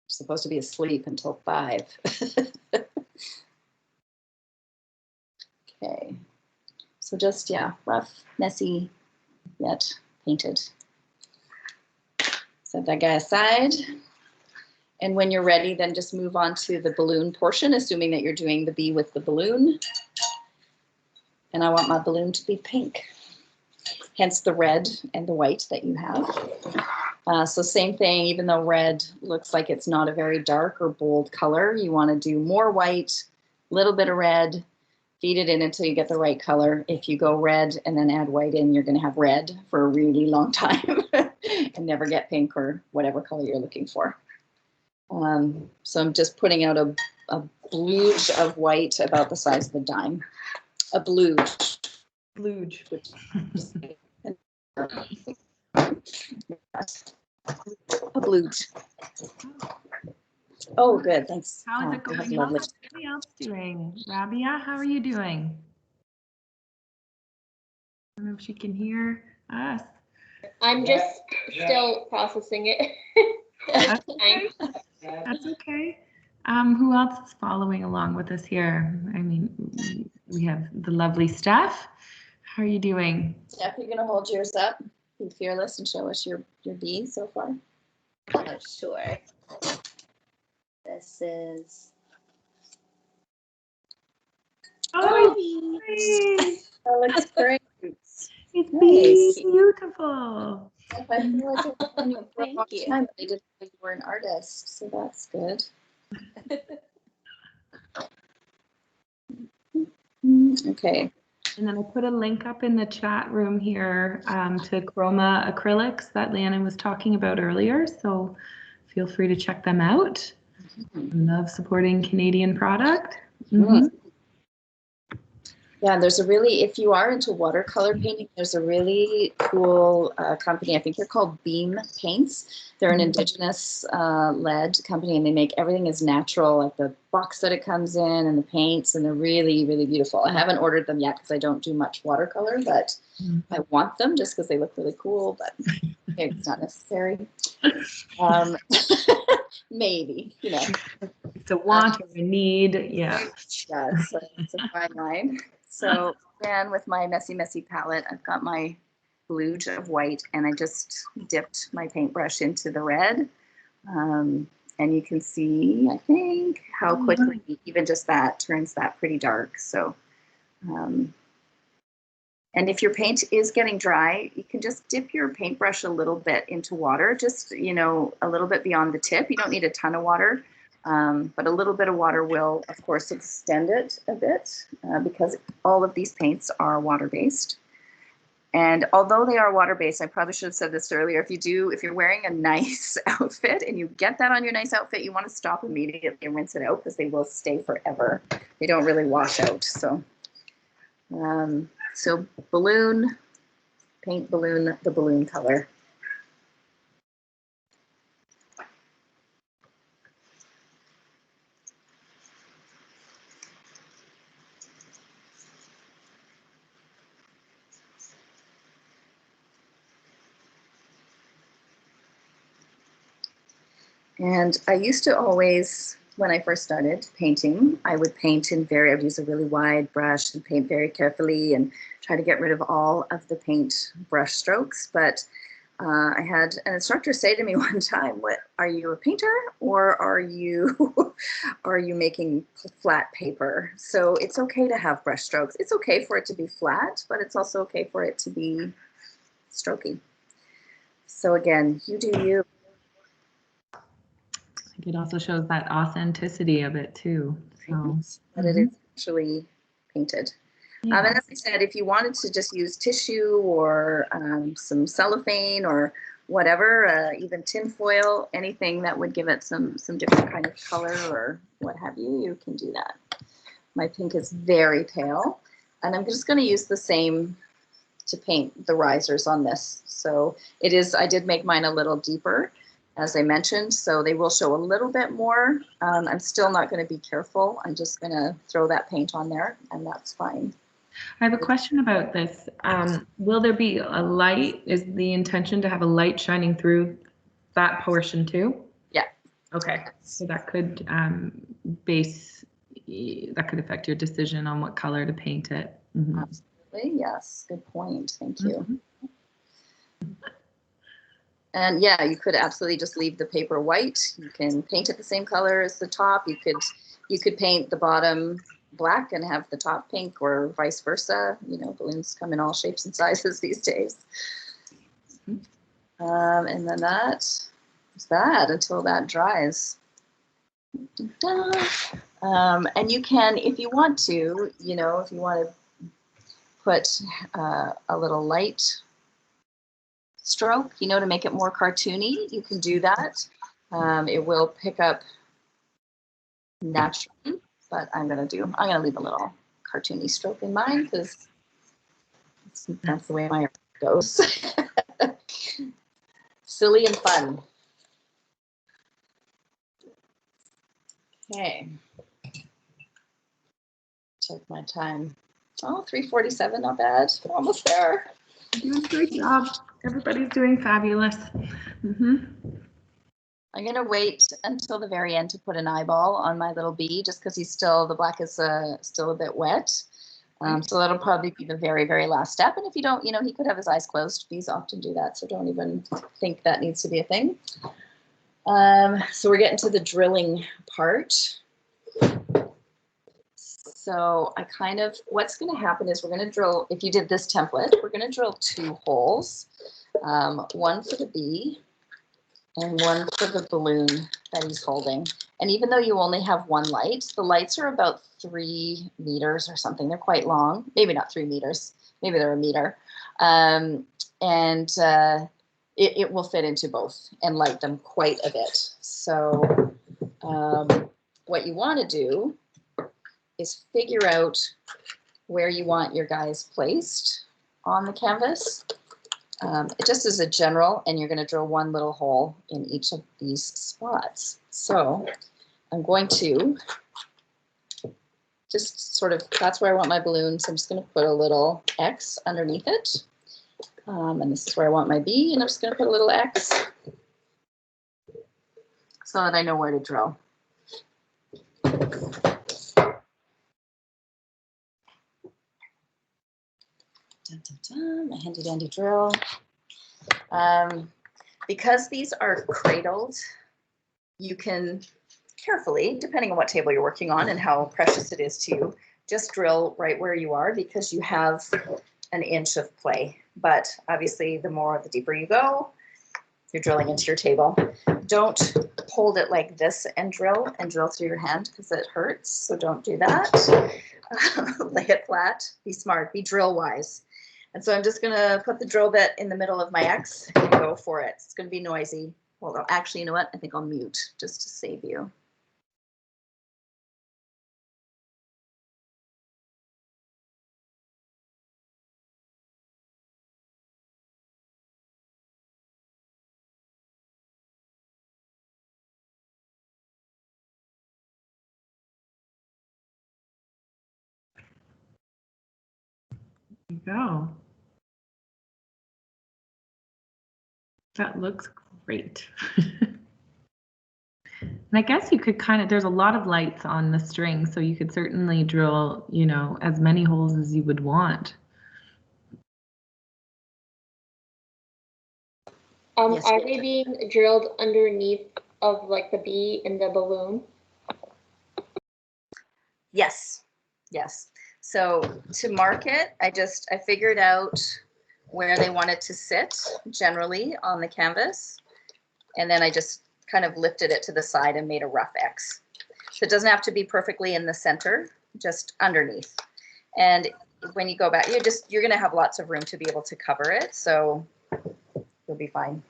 Supposed to be asleep until 5. Okay, so just, yeah, rough, messy, yet painted. Set that guy aside. And when you're ready, then just move on to the balloon portion, assuming that you're doing the bee with the balloon. And I want my balloon to be pink, hence the red and the white that you have. So same thing, even though red looks like it's not a very dark or bold color, you want to do more white, a little bit of red, feed it in until you get the right color. If you go red and then add white in, you're going to have red for a really long time and never get pink or whatever color you're looking for. So I'm just putting out a blooge of white about the size of a dime. A blooge. Blooge. A blooge. Oh, good. Thanks. How is it going? How's everybody else doing? Rabia, how are you doing? I don't know if she can hear us. I'm just still processing it. That's okay. That's okay. Who else is following along with us here? I mean, we have the lovely Steph. How are you doing? Steph, you're gonna hold yours up. Be fearless and show us your bee so far. Oh, sure. This is. Oh, it's That looks great. It's Nice. beautiful. I feel like I've known you for a Thank long you. time, but I didn't know you were an artist, so that's good. Okay. And then I put a link up in the chat room here to Chroma acrylics that Leanna was talking about earlier. So feel free to check them out. I love supporting Canadian product. Mm-hmm. Yeah, there's a really, if you are into watercolor painting, there's a really cool company. I think they're called Beam Paints. They're an indigenous led company, and they make everything as natural, like the box that it comes in and the paints, and they're really, really beautiful. I haven't ordered them yet because I don't do much watercolor, but I want them just because they look really cool, but it's not necessary. Maybe, you know. It's a want or a need, yeah. Yeah, it's a fine line. So again, with my messy palette, I've got my blooge of white, and I just dipped my paintbrush into the red. And you can see, I think, how quickly even just that turns that pretty dark. So, and if your paint is getting dry, you can just dip your paintbrush a little bit into water, just, you know, a little bit beyond the tip. You don't need a ton of water. But a little bit of water will, of course, extend it a bit because all of these paints are water-based. And although they are water-based, I probably should have said this earlier, if you're wearing a nice outfit and you get that on your nice outfit, you want to stop immediately and rinse it out because they will stay forever. They don't really wash out. So, balloon, paint balloon, the balloon color. And I used to always, when I first started painting, I would paint I would use a really wide brush and paint very carefully and try to get rid of all of the paint brush strokes. But I had an instructor say to me one time, "What are you, a painter, or are you are you making flat paper?" So it's okay to have brush strokes. It's okay for it to be flat, but it's also okay for it to be strokey. So again, you do you. It also shows that authenticity of it too. So But it is actually painted. yeah. And as I said, if you wanted to just use tissue or some cellophane or whatever, even tin foil, anything that would give it some different kind of color or what have you, you can do that. My pink is very pale, and I'm just going to use the same to paint the risers on this. So it is, I did make mine a little deeper, as I mentioned, so they will show a little bit more. I'm still not going to be careful. I'm just going to throw that paint on there, and that's fine. I have a question about this. Will there be a light? Is the intention to have a light shining through that portion too? Yeah. Okay. So that could that could affect your decision on what color to paint it. Mm-hmm. Absolutely. Yes. Good point. Thank you. Mm-hmm. And yeah, you could absolutely just leave the paper white. You can paint it the same color as the top. You could paint the bottom black and have the top pink, or vice versa. You know, balloons come in all shapes and sizes these days. And then that is that until that dries. And you can, if you want to, you know, if you want to put a little light stroke, you know, to make it more cartoony, you can do that. It will pick up naturally, but I'm gonna leave a little cartoony stroke in mine because that's the way my art goes. Silly and fun. Okay. Check my time. Oh, 3:47, not bad. We're almost there. You're doing a great job. Everybody's doing fabulous. Mm-hmm. I'm gonna wait until the very end to put an eyeball on my little bee, just because the black is still a bit wet. So that'll probably be the very, very last step. And if you don't, you know, he could have his eyes closed. Bees often do that, so don't even think that needs to be a thing. So we're getting to the drilling part. So what's going to happen is we're going to drill, if you did this template, we're going to drill 2 holes, one for the bee and one for the balloon that he's holding. And even though you only have 1 light, the lights are about 3 meters or something. They're quite long, maybe not 3 meters, maybe they're 1 meter. It will fit into both and light them quite a bit. So what you want to do is figure out where you want your guys placed on the canvas. Just as a general, and you're going to drill 1 little hole in each of these spots. So I'm going to just sort of, that's where I want my balloon. So I'm just going to put a little X underneath it. And this is where I want my bee, and I'm just going to put a little X so that I know where to drill. Dun, dun, dun, my handy dandy drill. Because these are cradled, you can carefully, depending on what table you're working on and how precious it is to you, just drill right where you are because you have an inch of play. But obviously, the deeper you go, you're drilling into your table. Don't hold it like this and drill through your hand because it hurts. So don't do that. Lay it flat. Be smart. Be drill wise. And so I'm just going to put the drill bit in the middle of my X and go for it. It's going to be noisy. Well, actually, you know what? I think I'll mute just to save you. There you go. That looks great. And I guess you could kind of, there's a lot of lights on the string, so you could certainly drill, you know, as many holes as you would want. Yes, Are they being drilled underneath of like the bee and the balloon? Yes, yes. So to mark it, I figured out where they wanted to sit generally on the canvas. And then I just kind of lifted it to the side and made a rough X. So it doesn't have to be perfectly in the center, just underneath. And when you go back, you're gonna have lots of room to be able to cover it. So you'll be fine.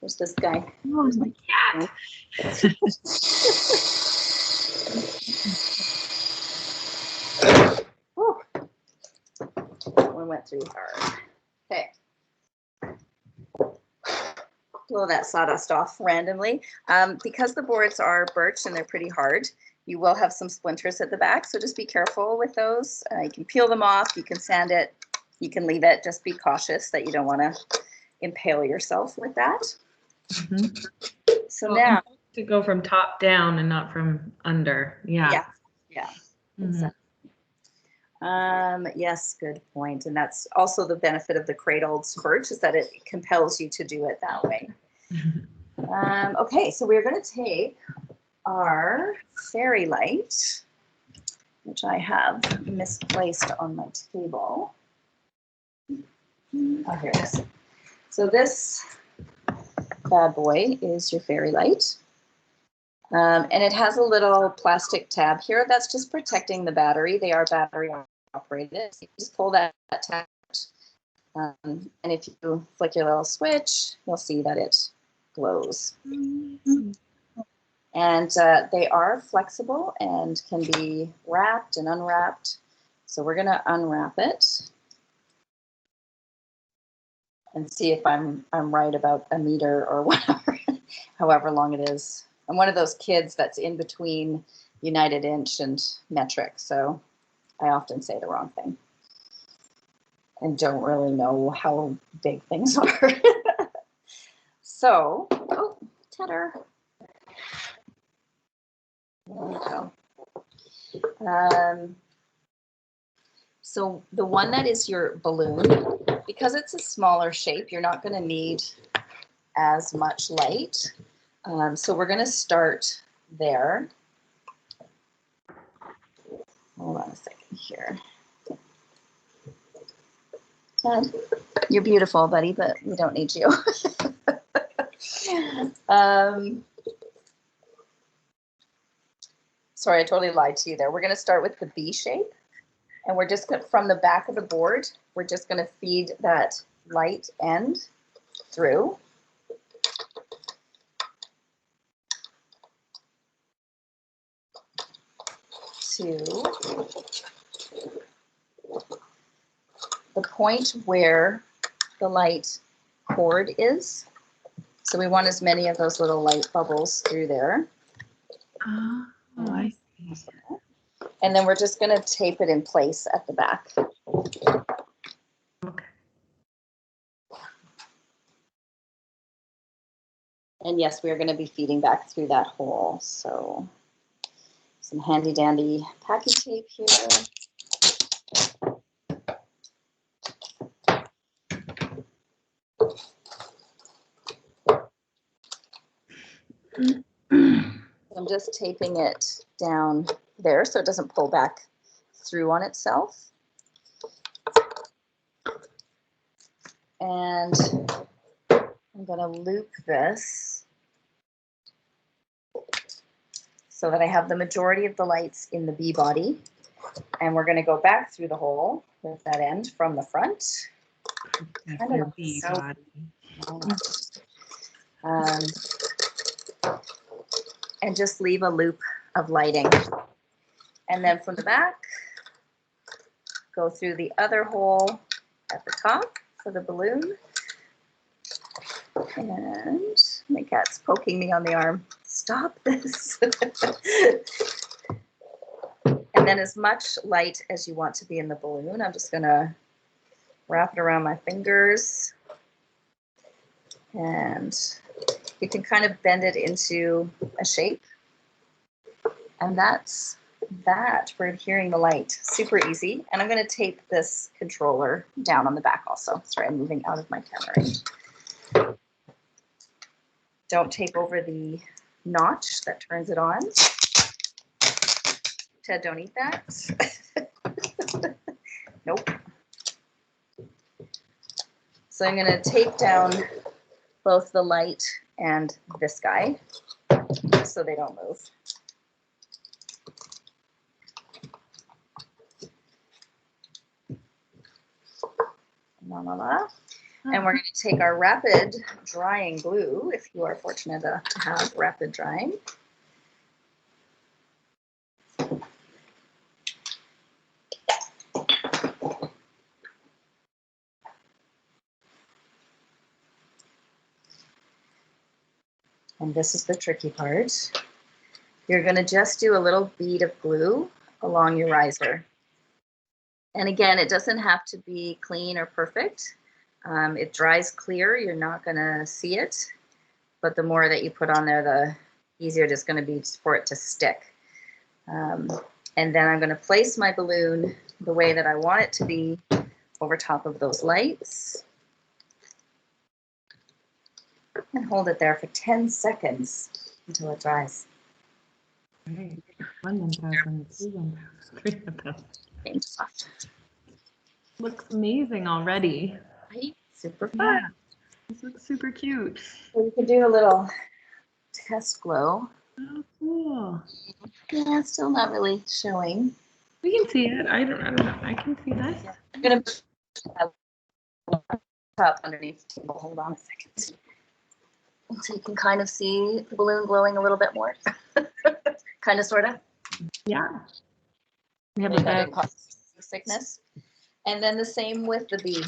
There's this guy. Oh, my cat. One went through hard. Okay. Blow that sawdust off randomly. Because the boards are birch and they're pretty hard, you will have some splinters at the back, so just be careful with those. You can peel them off, you can sand it, you can leave it. Just be cautious that you don't want to impale yourself with that. Mm-hmm. So now to go from top down and not from under. Yeah. Yeah. Mm-hmm. Yes, good point. And that's also the benefit of the cradled birch, is that it compels you to do it that way. Okay, so we're going to take our fairy light, which I have misplaced on my table. Oh, here it is. So this bad boy is your fairy light. And it has a little plastic tab here. That's just protecting the battery. They are battery operated. So you just pull that tab out. And if you flick your little switch, you'll see that it glows. And they are flexible and can be wrapped and unwrapped. So we're going to unwrap it and see if I'm right about a meter or whatever, however long it is. I'm one of those kids that's in between United Inch and metric, so I often say the wrong thing and don't really know how big things are. So, oh, Tedder. There we go. So the one that is your balloon, because it's a smaller shape, you're not going to need as much light. So we're going to start there. Hold on a second here. Ted, you're beautiful, buddy, but we don't need you. Sorry, I totally lied to you there. We're going to start with the B shape. And we're just going to, from the back of the board, we're just going to feed that light end through. To the point where the light cord is. So we want as many of those little light bubbles through there. Oh, I see. And then we're just going to tape it in place at the back. Okay. And yes, we are going to be feeding back through that hole. So some handy dandy packing tape here. I'm just taping it down there so it doesn't pull back through on itself. And I'm going to loop this so that I have the majority of the lights in the B body. And we're going to go back through the hole with that end from the front. Kind of B so, body. And just leave a loop of lighting. And then from the back, go through the other hole at the top for the balloon. And my cat's poking me on the arm. Stop this. And then as much light as you want to be in the balloon, I'm just gonna wrap it around my fingers. And you can kind of bend it into a shape. And that's that for adhering the light. Super easy. And I'm going to tape this controller down on the back also. Sorry, I'm moving out of my camera range. Don't tape over the notch that turns it on. Ted, don't eat that. Nope. So I'm going to tape down both the light and this guy so they don't move. La, la, la. And we're going to take our rapid drying glue, if you are fortunate to have rapid drying. And this is the tricky part. You're going to just do a little bead of glue along your riser. And again, it doesn't have to be clean or perfect. It dries clear, you're not going to see it. But the more that you put on there, the easier it is going to be for it to stick. And then I'm going to place my balloon the way that I want it to be over top of those lights. And hold it there for 10 seconds until it dries. Right. 1,000, 2,000, 3,000. Thanks. Looks amazing already. Right? Super fun. Yeah, this looks super cute. So we can do a little test glow. Oh, cool. Yeah, it's still not really showing. We can see it. I don't know. I can see this. I'm gonna put a top underneath the table. Hold on a second. So you can kind of see the balloon glowing a little bit more. Kind of, sort of. Yeah. We have That a bed. didn't cause sickness. And then the same with the bee.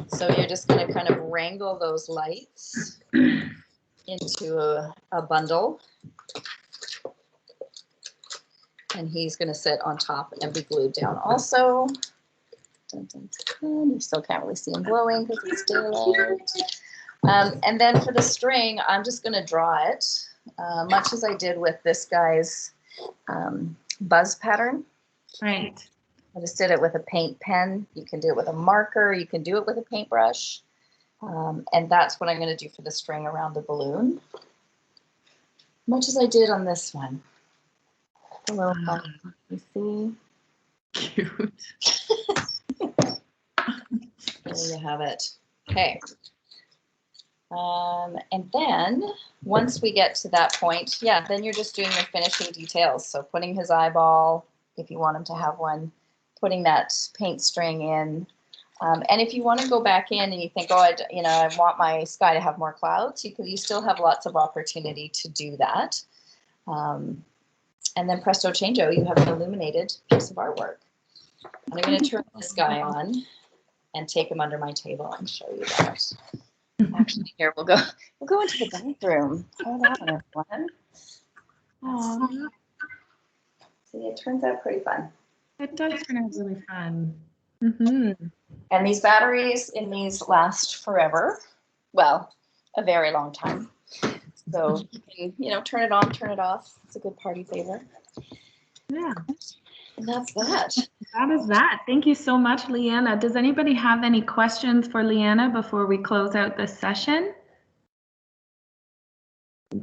So you're just going to kind of wrangle those lights into a bundle. And he's going to sit on top and be glued down also. Dun, dun, dun. You still can't really see him glowing because it's daylight. And then for the string, I'm just going to draw it, much as I did with this guy's buzz pattern. Right. I just did it with a paint pen. You can do it with a marker. You can do it with a paintbrush. And that's what I'm going to do for the string around the balloon, much as I did on this one. A little fun. You see? Cute. There you have it. Okay. And then once we get to that point, yeah, then you're just doing the finishing details. So putting his eyeball, if you want him to have one, putting that paint string in. And if you want to go back in and you think, oh, I want my sky to have more clouds, you still have lots of opportunity to do that. And then presto changeo, you have an illuminated piece of artwork. I'm going to turn this guy on and take him under my table and show you that. Actually, here we'll go into the bathroom. Hold on, everyone. Aww. See, it turns out pretty fun. It does turn out really fun. Mm-hmm. And these batteries in these last forever. Well, a very long time. So you can, turn it on, turn it off. It's a good party favor. Yeah. And that's that. That is that. Thank you so much, Leanna. Does anybody have any questions for Leanna before we close out this session?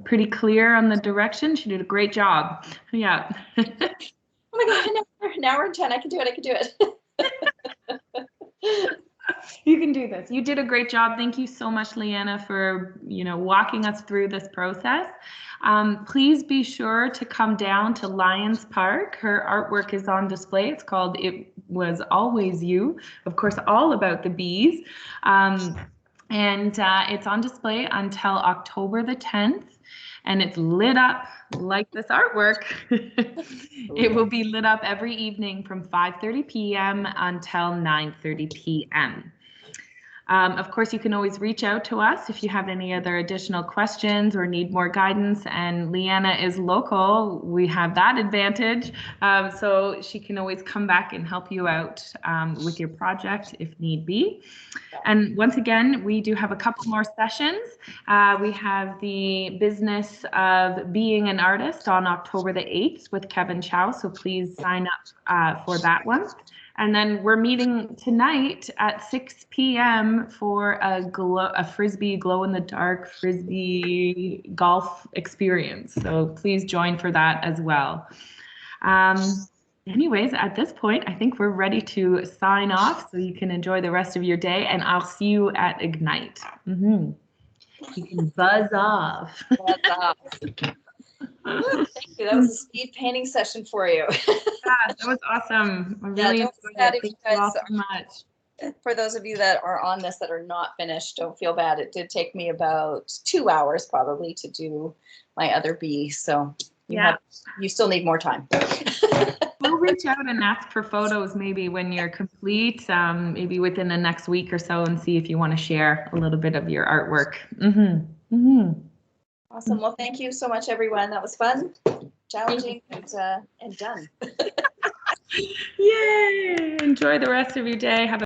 Pretty clear on the direction. She did a great job. Yeah. Oh my God, now we're in 10. I can do it. You can do this. You did a great job. Thank you so much, Leanna, for walking us through this process. Please be sure to come down to Lions Park. Her artwork is on display. It's called It Was Always You. Of course, all about the bees. And it's on display until October the 10th. And it's lit up like this artwork. It will be lit up every evening from 5:30 p.m. until 9:30 p.m. Of course, you can always reach out to us if you have any other additional questions or need more guidance. And Leanna is local. We have that advantage. So she can always come back and help you out with your project if need be. And once again, we do have a couple more sessions. We have the business of being an artist on October the 8th with Kevin Chow. So please sign up for that one. And then we're meeting tonight at 6 p.m. for a frisbee glow-in-the-dark frisbee golf experience. So please join for that as well. Anyways, at this point, I think we're ready to sign off so you can enjoy the rest of your day, and I'll see you at igNIGHT. You can buzz off. Buzz off. Thank you. That was a speed painting session for you. Yeah, that was awesome. I really enjoyed it. Thank you all so much. For those of you that are on this that are not finished, don't feel bad. It did take me about 2 hours probably to do my other bee. So you still need more time. We'll reach out and ask for photos maybe when you're complete, maybe within the next week or so, and see if you want to share a little bit of your artwork. Awesome. Well, thank you so much, everyone. That was fun, challenging, and done. Yay! Enjoy the rest of your day. Have a